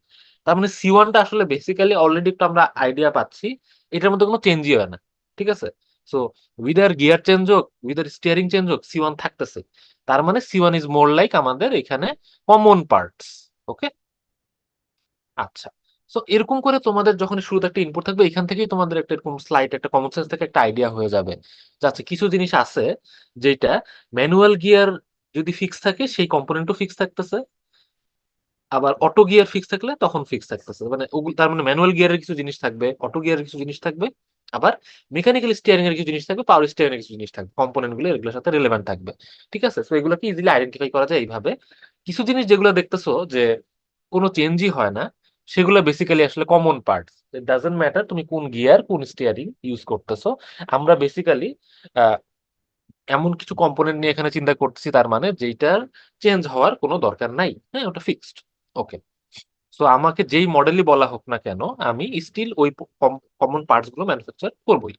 তার মানে C1টা আসলে বেসিক্যালি অলরেডি একটু আমরা আইডিয়া পাচ্ছি, এটার মধ্যে কোনো চেঞ্জই হয় না। ঠিক আছে। সো উইদার গিয়ার চেঞ্জ হোক, উইদার স্টিয়ারিং চেঞ্জ হোক, C1 থাকতেছে। তার মানে C1 ইজ মোর লাইক আমাদের এখানে কমন পার্টস। ওকে। আচ্ছা। সো এরকম করে তোমাদের যখন শুরুতে একটা ইনপুট থাকবে, এখান থেকেই তোমাদের একটা এরকম স্লাইড, একটা কমন সেন্স থেকে একটা আইডিয়া হয়ে যাবে যে আচ্ছা কিছু জিনিস আছে যেটা ম্যানুয়াল গিয়ার যদি ফিক্স থাকে সেই কম্পোনেন্টও ফিক্স থাকতেছে, আবার অটো গিয়ার ফিক্স থাকলে তখন ফিক্স থাকতেছে। মানে তার মানে ম্যানুয়াল গিয়ারের কিছু জিনিস থাকবে, অটো গিয়ারের কিছু জিনিস থাকবে, আবার মেকানিক্যাল স্টিয়ারিং এর কিছু জিনিস থাকবে, পাওয়ার স্টিয়ারিং এর কিছু জিনিস থাকবে, কম্পোনেন্ট গুলো এগুলোর সাথে রিলেভেন্ট থাকবে। ঠিক আছে, তো এগুলোকে ইজিলি আইডেন্টিফাই করা যায় এইভাবে। কিছু জিনিস যেগুলো দেখতেছো যে কোনো চেঞ্জই হয় না, সেগুলো বেসিক্যালি আসলে common parts. It doesn't matter তুমি কোন গিয়ার কোন স্টিয়ারিং ইউজ করতেছো, আমরা বেসিক্যালি এমন কিছু কম্পোনেন্ট নিয়ে এখানে চিন্তা করতেছি, তার মানে যেটার চেঞ্জ হওয়ার কোনো দরকার নাই। হ্যাঁ, ওটা ফিক্সড। ওকে। সো আমাকে যেই মডেলই বলা হোক না কেন, আমি স্টিল ওই কমন পার্টস গুলো ম্যানুফ্যাকচার করবোই।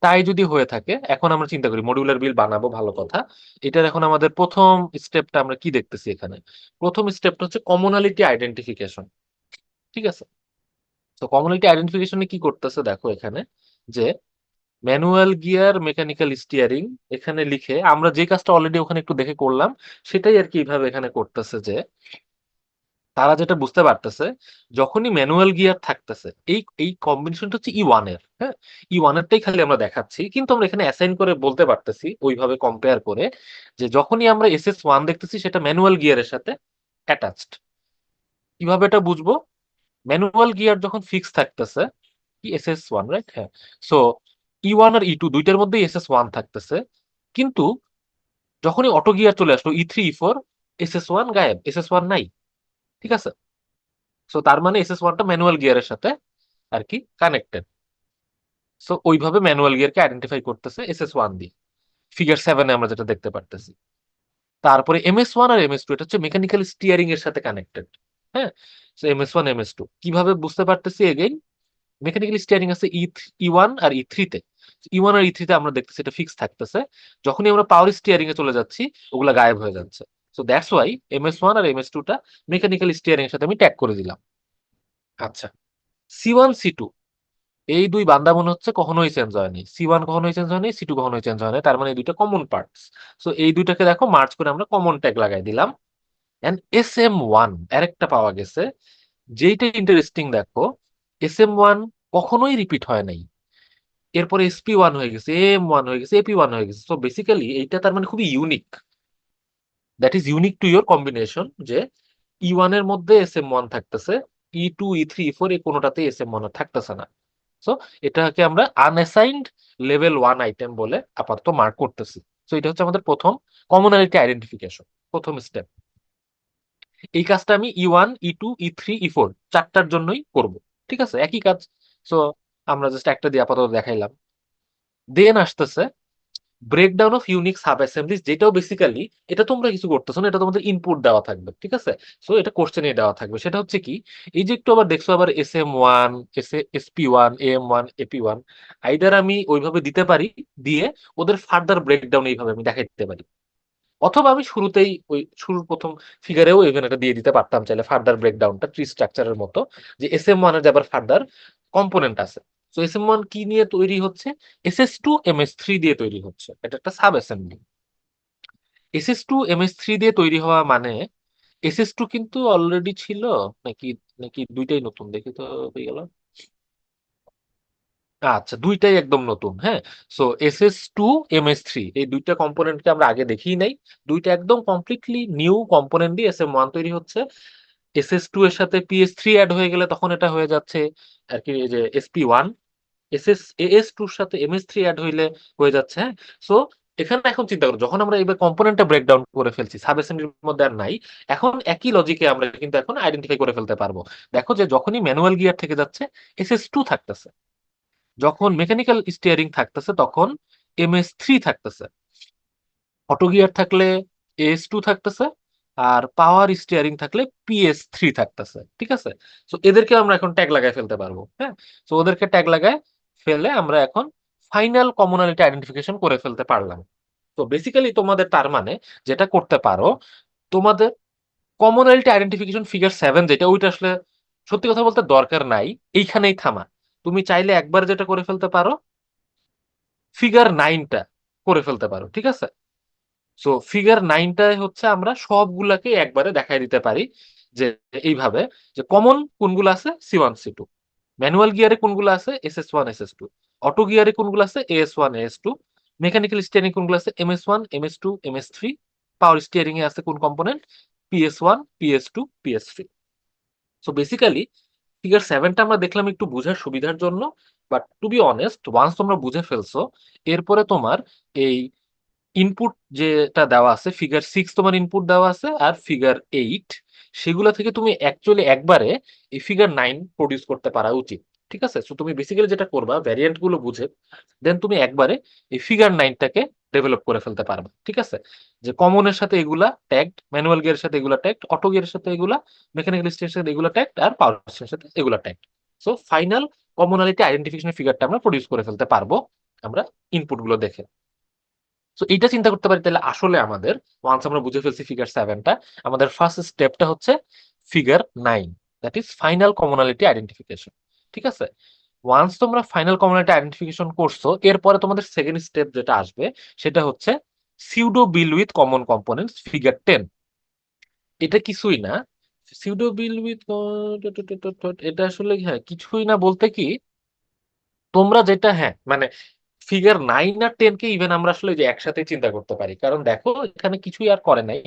তাই যদি হয়ে থাকে, এখন আমরা চিন্তা করি মডিউলার বিল বানাবো, ভালো কথা। এটার এখন আমাদের প্রথম স্টেপটা আমরা কি দেখতেছি এখানে? প্রথম স্টেপটা হচ্ছে কমনালিটি আইডেন্টিফিকেশন। ঠিক আছে? তো কমনালিটি আইডেন্টিফিকেশনে কি করতেছে দেখো এখানে, যে ম্যানুয়াল গিয়ার, মেকানিক্যাল স্টিয়ারিং এখানে লিখে আমরা যে কাজটা অলরেডি ওখানে একটু দেখে করলাম, সেটাই আর কি এইভাবে এখানে করতেছে, যে তারা যেটা বুঝতে পারতেছে, যখনই ম্যানুয়াল গিয়ার থাকতেছে, এই এই কম্বিনেশনটা হচ্ছে ই ওয়ান এর, হ্যাঁ, ই ওয়ান এরটাই খালি আমরা দেখাচ্ছি, কিন্তু আমরা এখানে অ্যাসাইন করে বলতে পারতেছি ওইভাবে কম্পেয়ার করে, যে যখনই আমরা এসএস ওয়ান দেখতেছি সেটা ম্যানুয়াল গিয়ারের সাথে অ্যাটাচড। কিভাবে এটা বুঝবো? ম্যানুয়াল গিয়ার যখন ফিক্স থাকতেছে, কি এসএস ওয়ান, রাইট? হ্যাঁ। সো ই ওয়ান আর ই টু দুইটার মধ্যেই এসএস ওয়ান থাকতেছে, কিন্তু যখনই অটো গিয়ার চলে আসলো ই three E four, SS one গায়েব, এসএস ওয়ান নাই। ঠিক আছে? সো তার মানে এসএস ওয়ানটা ম্যানুয়াল গিয়ারের সাথে আর কি কানেক্টেড। সো ওইভাবে ম্যানুয়াল গিয়ারকে আইডেন্টিফাই করতেছে এসএস ওয়ান দিয়ে, ফিগার সেভেনে আমরা যেটা দেখতে পারতেছি। তারপরে এমএস ওয়ান আর এমএস টু, এটা হচ্ছে মেকানিক্যাল স্টিয়ারিং এর সাথে কানেক্টেড। হ্যাঁ। So MS one MS two কিভাবে বুঝতে পারতেছি? এগেইন মেকানিক্যাল স্টিয়ারিং আছে ই ওয়ান আর ই থ্রিতে। ই ওয়ান আর ই থ্রিতে আমরা দেখতেছি এটা ফিক্স থাকতেছে, যখনই আমরা পাওয়ার স্টিয়ারিং এ চলে যাচ্ছি ওগুলা গায়েব হয়ে যাচ্ছে। So that's why MS one আর এমএস টুটা মেকানিক্যাল স্টিয়ারিং এর সাথে আমি ট্যাগ করে দিলাম। আচ্ছা, সি ওয়ান সি টু, এই দুই বান্দা মনে হচ্ছে কখনোই চেঞ্জ হয়নি, সি ওয়ান কখনোই চেঞ্জ হয়নি, সি টু কখনোই চেঞ্জ হয়নি, তার মানে এই দুইটা কমন পার্টস। সো এই দুইটাকে দেখো মার্চ করে আমরা কমন ট্যাগ লাগাই দিলাম। এন্ড এস এম ওয়ান আরেকটা পাওয়া গেছে, যেইটা ইন্টারেস্টিং দেখো, এস এম ওয়ান কখনোই রিপিট হয় নাই। এরপরে এসপি ওয়ান হয়ে গেছে, এম ওয়ান হয়ে গেছে, এপি ওয়ান হয়ে গেছে। তো বেসিক্যালি এইটা তার মানে খুবই unique, that is unique to your combination, যে ই ওয়ান এর মধ্যে এস এম ওয়ান থাকতেছে, E two E three E four এই কোনোটাতে এস এম ওয়ান থাকতেছে না। সো এটাকে আমরা আনঅ্যাসাইন্ড লেভেল ওয়ান আইটেম বলে আপাতত মার্ক করতেছি। সো এটা হচ্ছে আমাদের প্রথম কমনালিটি আইডেন্টিফিকেশন, প্রথম স্টেপ। এই কাজটা আমি E one E two E three E four চারটার জন্যই করব। ঠিক আছে, একই কাজ। সো আমরা জাস্ট একটা দিয়ে আপাতত দেখাইলাম। দেন আসতেছে breakdown of unique sub Assembly's, যেটাও বেসিক্যালি এটা তোমরা কিছু করতেছো না, এটা তোমাদের ইনপুট দেওয়া থাকবে। ঠিক আছে? সো এটা কোশ্চেনে দেওয়া থাকবে। সেটা হচ্ছে কি, এই যে একটু আবার দেখছো আবার S M one, SP one, M one, AP one, either আমি ওইভাবে দিতে পারি, দিয়ে ওদের ফার্দার ব্রেকডাউন এইভাবে আমি দেখাইতে পারি, অথবা আমি শুরুতেই ওই শুরুর প্রথম ফিগারেও ইভেন এটা দিয়ে দিতে পারতাম চাইলে, ফার্দার ব্রেকডাউনটা ট্রি স্ট্রাকচারের মতো, যে এস এম ওয়ানের যে আবার ফার্দার কম্পোনেন্ট আছে। তো এস এম ওয়ান কি নিয়ে তৈরি হচ্ছে? S S two M S three দিয়ে তৈরি হচ্ছে, এটা একটা sub assembly. SS two MS three দিয়ে তৈরি হওয়া মানে এসএস টু কিন্তু অলরেডি ছিল নাকি? নাকি দুইটাই নতুন? দেখি তো হয়ে গেল। আচ্ছা, দুইটাই একদম নতুন। হ্যাঁ। So SS two MS three এই দুইটা কম্পোনেন্টকে আমরা আগে দেখিই নাই, দুইটা একদম কমপ্লিটলি নিউ কম্পোনেন্ট দিয়ে এস এম ওয়ান তৈরি হচ্ছে। এসএস টু এর সাথে পিএস থ্রি অ্যাড হয়ে গেলে তখন এটা হয়ে যাচ্ছে আর কি, এই যে এসপি ওয়ান। এস টুর সাথে এমএস থ্রি অ্যাড হইলে হয়ে যাচ্ছে। হ্যাঁ। সো এখানে এখন চিন্তা করো, যখন আমরা এবার কম্পোনেন্টটা ব্রেকডাউন করে ফেলছি, সাব অ্যাসেম্বলির মধ্যে আর নাই, এখন একই লজিকে আমরা কিন্তু এখন আইডেন্টিফাই করে ফেলতে পারবো। দেখো যে যখনই ম্যানুয়াল গিয়ার থেকে যাচ্ছে এসএস টু থাকতেছে, যখন মেকানিক্যাল স্টিয়ারিং থাকতেছে তখন এমএস থ্রি থাকতেছে, অটো গিয়ার থাকলে এস টু থাকতেছে, আর পাওয়ার স্টিয়ারিং থাকলে পিএস থ্রি থাকতেছে। ঠিক আছে? তো এদেরকে আমরা এখন ট্যাগ লাগাই ফেলতে পারবো। হ্যাঁ। তো ওদেরকে ট্যাগ লাগায় ফেলে আমরা এখন ফাইনাল কমনালিটি আইডেন্টিফিকেশন করে ফেলতে পারলাম। তো বেসিক্যালি তোমাদের তার মানে যেটা করতে পারো, তোমাদের কমনালিটি আইডেন্টিফিকেশন ফিগার সেভেন যেটা, ওইটা আসলে সত্যি কথা বলতে দরকার নাই, এইখানেই থামা। তুমি চাইলে একবার যেটা করে ফেলতে পারো, ফিগার নাইনটা করে ফেলতে পারো। ঠিক আছে? সো ফিগার নাইনটায় হচ্ছে আমরা সবগুলাকে একবারে দেখাই দিতে পারি, যে এইভাবে, যে কমন কোনগুলো আছে C one C two, manual গিয়ারে কোনগুলো আছে S S one S S two, auto গিয়ারে কোনগুলো আছে AS one AS two, mechanical steering কোনগুলো আছে M S one M S two M S three, power steering এ আছে কোন component PS one PS two PS three. So basically figure সেভেনটা আমরা দেখলাম একটু বোঝার সুবিধার জন্য, but to be honest once তোমরা বুঝে ফেলছো, এরপরে তোমার এই ইনপুট যেটা দেওয়া আছে, ফিগার সিক্স তোমার ইনপুট দেওয়া আছে আর ফিগার এইট, সেগুলো থেকে তুমি অ্যাকচুয়ালি একবারে এই ফিগার নাইন প্রডিউস করতে পারা উচিত। ঠিক আছে? সো তুমি বেসিক্যালি যেটা করবা, ভ্যারিয়েন্ট গুলো বুঝে দেন তুমি একবারে এই ফিগার নাইনটাকে ডেভেলপ করে ফেলতে পারবা, ঠিক আছে? যে কমনের সাথে এগুলা ট্যাগড, ম্যানুয়াল গিয়ারের সাথে এগুলা ট্যাগড, অটো গিয়ারের সাথে এগুলা, মেকানিক্যাল স্টিয়ারের সাথে এগুলা ট্যাগড, আর পাওয়ার স্টিয়ারের সাথে এগুলা tagged. So final commonality identification ফিগারটা আমরা প্রডিউস করে ফেলতে পারবো আমরা ইনপুট গুলো দেখে। তো এইটা চিন্তা করতে পারি তাহলে আসলে আমাদের, ওয়ান্স আমরা বুঝে ফেলছি ফিগার 7টা, আমাদের ফার্স্ট স্টেপটা হচ্ছে figure 9, that is final commonality identification. ঠিক আছে? ওয়ান্স তোমরা ফাইনাল কমনালিটি আইডেন্টিফিকেশন করছো, এরপরে তোমাদের সেকেন্ড স্টেপ যেটা আসবে সেটা হচ্ছে pseudo bill with common components figure 10। এটা কিছুই না, সিউডো বিল উইথ, এটা আসলে হ্যাঁ কিছুই না বলতে কি, তোমরা যেটা, হ্যাঁ মানে ফিগার 9 আর 10 কে ইভেন আমরা আসলে যে একসাথে চিন্তা করতে পারি, কারণ দেখো এখানে কিছুই আর করে নাই।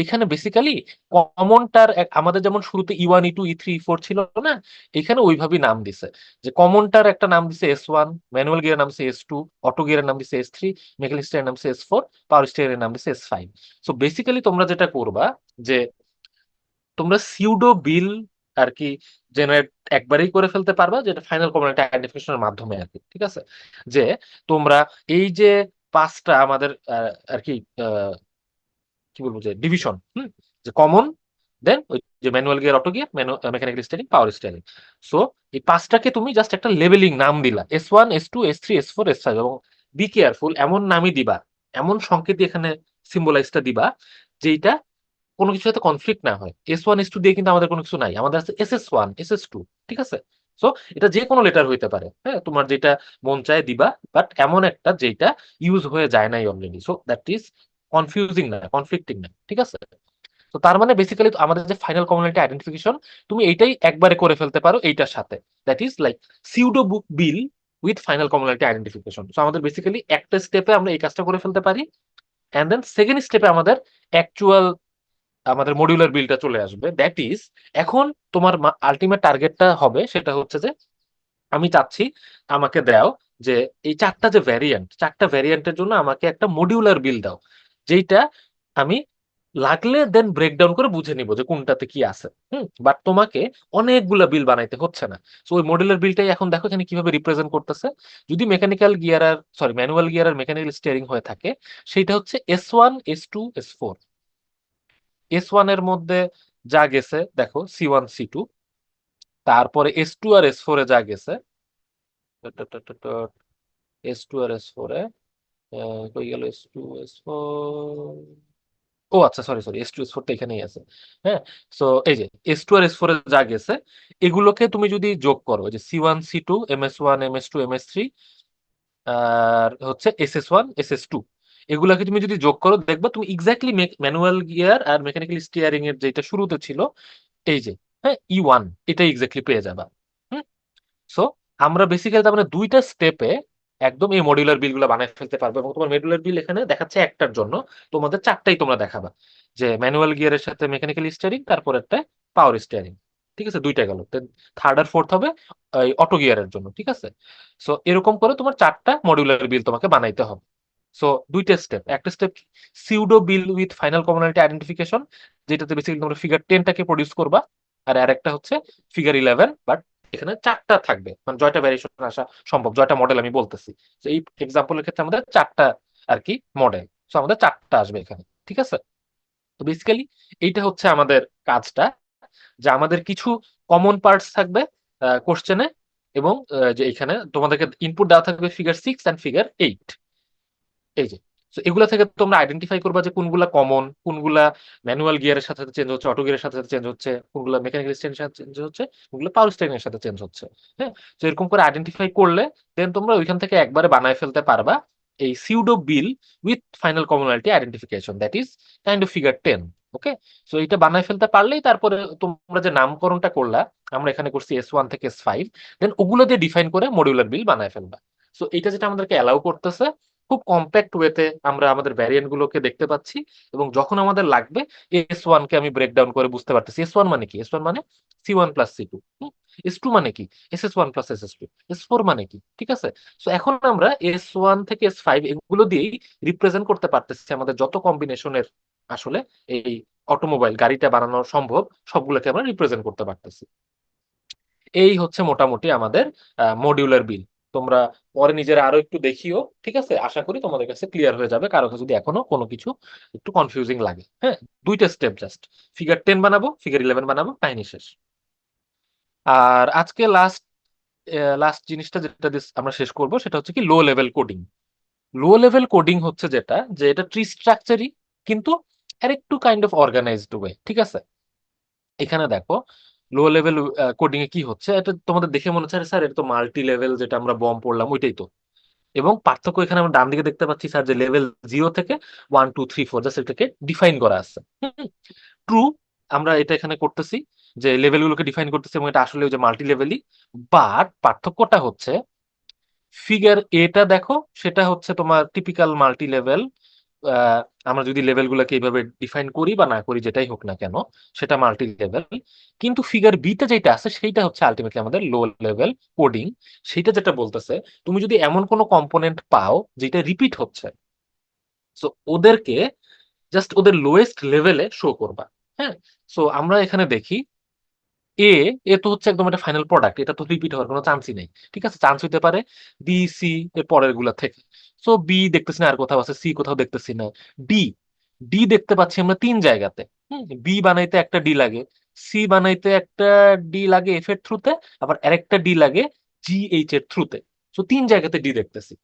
এখানে বেসিক্যালি কমনটার আমাদের যেমন শুরুতে E1 E2 E3 E4 ছিল না, এখানে ওইভাবেই নাম দিছে। যে কমনটার একটা নাম দিছে S1, ম্যানুয়াল গিয়ারের নাম দিছে S2, অটো গিয়ারের নাম দিছে S3, মেকানিক্যাল স্টিয়ারের নাম দিছে S4, পাওয়ার স্টিয়ারের নাম দিছে S5। সো বেসিক্যালি তোমরা যেটা করবা যে তোমরা সিউডো বিল আর কি জেনারেট একবারেই করে ফেলতে পারবা, যেটা ফাইনাল কমোডিটি আইডেন্টিফিকেশনের মাধ্যমে আর কি। ঠিক আছে? যে তোমরা এই যে পাঁচটা আমাদের আর কি কি বলবো যে ডিভিশন, যে কমন, দেন ওই যে manual gear, auto gear, mechanical steering, power steering. So এই পাঁচটাকে তুমি জাস্ট একটা লেবেলিং নাম দিলা, S1 S2 S3 S4 S5, এবং বি কেয়ারফুল, এমন নামই দিবা, এমন সংকেত এখানে সিম্বলাইজটা দিবা যেটা কোনো কিছুর সাথে কনফ্লিক্ট না হয়। S1 S2 দিয়ে কিন্তু আমাদের কোনো কিছু নাই, আমাদের আছে SS1 SS2। ঠিক আছে? সো এটা যে কোনো লেটার হইতে পারে, হ্যাঁ তোমার যেটা মন চায় দিবা, বাট এমন একটা যেটা ইউজ হয়ে যায় নাই already, so that is confusing না, কনফ্লিক্টিং না। ঠিক আছে? তো তার মানে বেসিক্যালি আমাদের যে ফাইনাল কমিউনিটি আইডেন্টিফিকেশন, তুমি এইটাই একবারে করে ফেলতে পারো এইটার সাথে, that is like pseudo book bill with final community identification. So আমাদের বেসিক্যালি একটা স্টেপে আমরা এই কাজটা করে ফেলতে পারি, এন্ড দেন সেকেন্ড স্টেপে আমাদের অ্যাকচুয়াল আমাদের মডিউলার বিলটা চলে আসবে। দ্যাট ইজ এখন তোমার আলটিমেট টার্গেটটা হবে সেটা হচ্ছে যে আমি চাচ্ছি আমাকে দাও যে এই চারটা ভ্যারিয়েন্টের জন্য আমাকে একটা মডিউলার বিল দাও, যেইটা আমি লাগলে দেন ব্রেকডাউন করে বুঝে নিব যে কোনটাতে কি আছে। বাট তোমাকে অনেকগুলা বিল বানাইতে হচ্ছে না। তো ওই মডিউলার বিলটাই এখন দেখো এখানে কিভাবে রিপ্রেজেন্ট করতেছে। যদি মেকানিক্যাল গিয়ার আর সরি ম্যানুয়াল গিয়ার আর মেকানিক্যাল স্টিয়ারিং হয়ে থাকে, সেটা হচ্ছে S1 S2 S4। S1 এর মধ্যে যা গেছে দেখো C1 C2, তারপরে S2 আর S4 এ যা গেছে, S2 আর S4 এ কই গেল S2 S4, ও আচ্ছা সরি সরি S2 S4 তো এখানেই আছে। হ্যাঁ, সো এই যে S2 আর S4 এ যা গেছে এগুলোকে তুমি যদি যোগ করো, যে C1 C2 MS1 MS2 MS3 আর হচ্ছে SS1 SS2, এগুলাকে তুমি যদি যোগ করো দেখবা তুমি এক্স্যাক্টলি ম্যানুয়াল গিয়ার আর মেকানিক্যাল স্টিয়ারিং এর যেটা শুরুতে ছিল, এই যে হ্যাঁ E1, এটা এক্স্যাক্টলি পেয়ে যাবা। হুম। সো আমরা বেসিক্যালি তার মানে দুইটা স্টেপে একদম এই মডিউলার বিল গুলো বানায় ফেলতে পারবো, এবং তোমার মডিউলার বিল এখানে দেখাচ্ছে একটার জন্য, তোমাদের চারটাই তোমরা দেখাবা, যে ম্যানুয়াল গিয়ারের সাথে মেকানিক্যাল স্টিয়ারিং, তারপর একটা পাওয়ার স্টিয়ারিং। ঠিক আছে? দুইটা গেল, থার্ড আর ফোর্থ হবে অটো গিয়ারের জন্য। ঠিক আছে? সো এরকম করে তোমার চারটা মডিউলার বিল তোমাকে বানাইতে হবে। সো দুইটা স্টেপ, একটা step pseudo bill with final commonality identification, যেটাতে বেসিক্যালি তোমরা ফিগার 10টাকে প্রডিউস করবা, আর আরেকটা হচ্ছে ফিগার 11, বাট এখানে চারটা থাকবে, মানে জয়টা ভ্যারিয়েশন আসা সম্ভব, জয়টা মডেল আমি বলতেছি। তো এই এক্সাম্পলের ক্ষেত্রে আমাদের চারটা আর কি মডেল, তো আমাদের চারটা আসবে এখানে। ঠিক আছে? তো বেসিক্যালি এইটা হচ্ছে আমাদের কাজটা, যে আমাদের কিছু কমন পার্টস থাকবে কোশ্চেনে, এবং যে এখানে তোমাদেরকে ইনপুট দেওয়া থাকবে ফিগার 6 এন্ড ফিগার 8। এই যে, তো এগুলা থেকে তোমরা আইডেন্টিফাই করবা যে কোনগুলা কমন, কোনগুলা ম্যানুয়াল গিয়ারের সাথে সাথে চেঞ্জ হচ্ছে, অটো গিয়ারের সাথে সাথে চেঞ্জ হচ্ছে, কোনগুলা মেকানিক্যাল স্টিয়ারিং সাথে চেঞ্জ হচ্ছে, কোনগুলা পাওয়ার স্টিয়ারিং এর সাথে চেঞ্জ হচ্ছে। হ্যাঁ, তো এরকম করে আইডেন্টিফাই করলে দেন তোমরা ওইখান থেকে একবারে বানায় ফেলতে পারবা এই pseudo bill with final commonality identification, that is kind of figure 10। Okay, so এটা বানায় ফেলতে পারলেই তারপরে তোমরা যে নামকরণটা করলা, আমরা এখানে করছি S1 থেকে S5, দেন ওগুলো দিয়ে ডিফাইন করে মডিউলার বিল বানায় ফেলবা। সো এটা যেটা আমাদেরকে অ্যালাউ করতেছে, খুব কম্প্যাক্ট ওয়েতে আমরা আমাদের ভ্যারিয়েন্ট গুলোকে দেখতে পাচ্ছি, এবং যখন আমাদের লাগবে S1 কে আমি ব্রেকডাউন করে বুঝতে পারতেছি S1 মানে কি, S1 মানে C1 + C2, S2 মানে কি SS1 + SS2, S4 মানে কি। ঠিক আছে? সো এখন আমরা S1 থেকে S5 এগুলো দিয়েই রিপ্রেজেন্ট করতে পারতেছি আমাদের যত কম্বিনেশনের আসলে এই অটোমোবাইল গাড়িটা বানানো সম্ভব, সবগুলোকে আমরা রিপ্রেজেন্ট করতে পারতেছি। এই হচ্ছে মোটামুটি আমাদের মডিউলার বিল। তোমরা পরে নিজেরা আরো একটু দেখিও, ঠিক আছে? আশা করি তোমাদের কাছে ক্লিয়ার হয়ে যাবে, কারো কাছে যদি এখনো কোনো কিছু একটু কনফিউজিং লাগে। হ্যাঁ, দুইটা স্টেপ জাস্ট, ফিগার 10 বানাবো, ফিগার 11 বানাবো, কাহিনী শেষ। আর আজকে লাস্ট লাস্ট জিনিসটা যেটা দিয়ে আমরা শেষ করব সেটা হচ্ছে কি low level coding. Low level coding হচ্ছে যেটা, যে এটা ট্রি স্ট্রাকচারই, কিন্তু আর একটু কাইন্ড অফ অর্গানাইজড ওয়ে, ঠিক আছে? এখানে দেখো লো লেভেল কোডিং এ কি হচ্ছে, এটা তোমাদের দেখে মনে হচ্ছে স্যার এটা তো মাল্টি লেভেল, যেটা আমরা বম পড়লাম ওইটাই তো। এবং পার্থক্য এখানে আমরা ডান দিকে দেখতে পাচ্ছি স্যার, যে লেভেল 0 থেকে 1 2 3 4 জাস্ট এটাকে ডিফাইন করা আছে। ট্রু, আমরা এটা এখানে করতেছি, যে লেভেলগুলোকে ডিফাইন করতেছি, এবং এটা আসলে ওই যে মাল্টি লেভেলই। বাট পার্থক্যটা হচ্ছে ফিগার এটা দেখো, সেটা হচ্ছে তোমার টিপিক্যাল মাল্টি লেভেল। আমরা যদি লেভেলগুলোকে এইভাবে ডিফাইন করি বা না করি, যেটাই হোক না কেন, সেটা মাল্টি লেভেল। কিন্তু ফিগার বিতে যেটা আছে সেইটা হচ্ছে আলটিমেটলি আমাদের লো লেভেল কোডিং। সেটা যেটা বলতেছে, তুমি যদি এমন কোনো কম্পোনেন্ট পাও যেটা রিপিট হচ্ছে, সো ওদেরকে জাস্ট ওদের লোয়েস্ট লেভেলে শো করবা। হ্যাঁ, সো আমরা এখানে দেখি এ এ তো হচ্ছে একদম একটা ফাইনাল প্রোডাক্ট, এটা তো রিপিট হওয়ার কোনো চান্সই নেই। ঠিক আছে, চান্স হইতে পারে বি সি এর পরের গুলা থেকে। সো বি দেখতেছি না, আর কোথাও আছে, সি কোথাও দেখতেছি না। ডি ডি দেখতে পাচ্ছি আমরা 3 জায়গাতে। বি বানাইতে একটা ডি লাগে, সি বানাইতে একটা ডি লাগে এফ এর থ্রুতে, আবার আরেকটা ডি লাগে জি এইচ এর থ্রুতে। সো 3 জায়গাতে ডি দেখতেছি।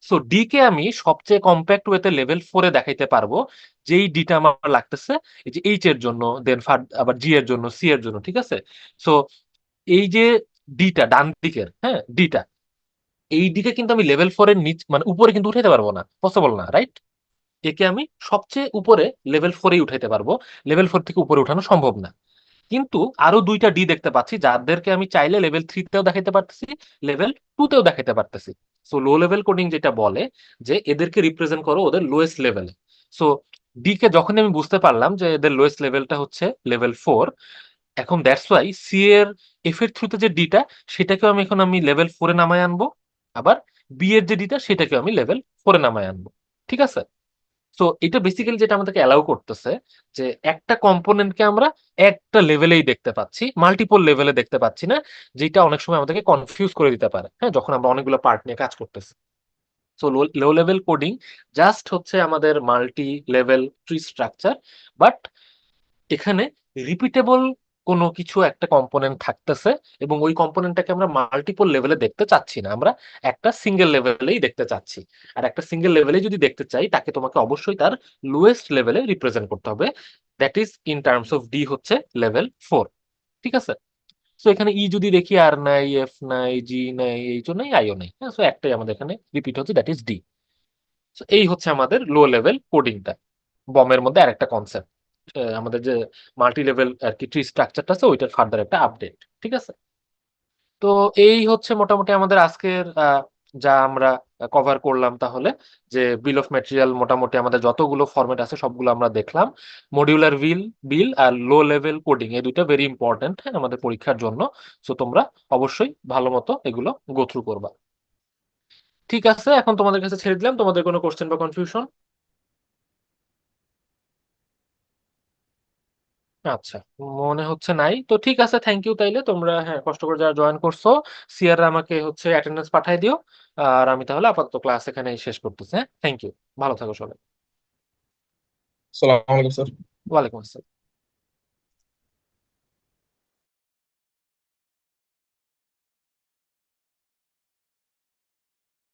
সো ডি কে আমি সবচেয়ে কম্প্যাক্ট ওয়েতে লেভেল 4-এ দেখাইতে পারবো, যেই ডিটা আমার লাগতেছে এই যে এইচ এর জন্য, দেন আবার জি এর জন্য, সি এর জন্য, ঠিক আছে? সো এই যে ডিটা ডান দিকের, হ্যাঁ ডিটা, এই দিকে কিন্তু আমি লেভেল 4-এর নিচ মানে উপরে কিন্তু উঠাইতে পারবো না, পসিবল না, রাইট? একে আমি সবচেয়ে উপরে লেভেল 4-এই উঠাইতে পারবো, লেভেল 4 থেকে উপরে উঠানো সম্ভব না। কিন্তু আরো 2টা ডি দেখতে পাচ্ছি, যাদেরকে আমি চাইলে লেভেল 3-তেও দেখাইতে পারতেছি, লেভেল 2-তেও দেখাইতে পারতেছি। সো লো লেভেল কোডিং যেটা বলে, যে এদেরকে রিপ্রেজেন্ট করো ওদের লোয়েস্ট লেভেলে। সো ডি কে যখন আমি বুঝতে পারলাম যে এদের লোয়েস্ট লেভেলটা হচ্ছে লেভেল 4, এখন দ্যাটস ওয়াই সি এর এফ এর থ্রুতে যে ডিটা, সেটাকেও আমি লেভেল 4-এ নামায় আনবো। আবার বি এর যে ডিটা, সেটাকেও আমি লেভেল 4-এ নামায় আনবো। ঠিক আছে? সো এটা বেসিক্যালি যেটা আমাদেরকে অ্যালাউ করতেছে, যে একটা কম্পোনেন্টকে আমরা একটা লেভেলেই দেখতে পাচ্ছি, মাল্টিপল লেভেলে দেখতে পাচ্ছি না, যেটা অনেক সময় আমাদেরকে কনফিউজ করে দিতে পারে, হ্যাঁ, যখন আমরা অনেকগুলো পার্ট নিয়ে কাজ করতেছি। So low level coding just হচ্ছে আমাদের multi level tree structure. But এখানে রিপিটেবল কোনো কিছু একটা কম্পোনেন্ট থাকতেছে, এবং ওই কম্পোনেন্টটাকে আমরা মাল্টিপল লেভেলে দেখতে চাচ্ছি না, আমরা একটা সিঙ্গেল লেভেলেই দেখতে চাচ্ছি। আর একটা সিঙ্গেল লেভেলে যদি দেখতে চাই, তাকে তোমাকে অবশ্যই তার লোয়েস্ট লেভেলে রিপ্রেজেন্ট করতে হবে। That is in terms of D হচ্ছে লেভেল 4। ঠিক আছে? সো এখানে ই যদি দেখি, আর নাই, এফ নাই, জি নাই, এইচ নাই, আইও নাই, হ্যাঁ, সো একটাই আমাদের এখানে রিপিট হচ্ছে, দ্যাট ইজ ডি। সো এই হচ্ছে আমাদের লো লেভেল কোডিংটা। বমের মধ্যে আরেকটা কনসেপ্ট, আমাদের যে মাল্টি লেভেল আর কি ট্রি স্ট্রাকচারটা আছে, ওইটার ফার্দার একটা আপডেট। ঠিক আছে? তো এই হচ্ছে মোটামুটি আমাদের আজকের যা আমরা কভার করলাম তাহলে, যে বিল অফ ম্যাটেরিয়াল মোটামুটি আমাদের যতগুলো ফরম্যাট আছে সবগুলো আমরা দেখলাম। মডিউলার বিল আর লো লেভেল কোডিং, এই দুইটা ভেরি ইম্পর্টেন্ট, হ্যাঁ, আমাদের পরীক্ষার জন্য। সো তোমরা অবশ্যই ভালো মতো এগুলো গো থ্রু করবা। ঠিক আছে, এখন তোমাদের কাছে ছেড়ে দিলাম, তোমাদের কোনো কোশ্চেন বা কনফিউশন? আচ্ছা, মনে হচ্ছে নাই তো। ঠিক আছে, থ্যাংক ইউ। তাইলে তোমরা, হ্যাঁ, কষ্ট করে যারা জয়েন করছো, সিয়াররা আমাকে হচ্ছে অ্যাটেন্ডেন্স পাঠাই দিও। আর আমি তাহলে আপাতত ক্লাস এখানে শেষ করতেছি। হ্যাঁ, থ্যাংক ইউ। ভালো থাকো সবাই। সালাম আলাইকুম স্যার। ওয়ালাইকুম আসসালাম।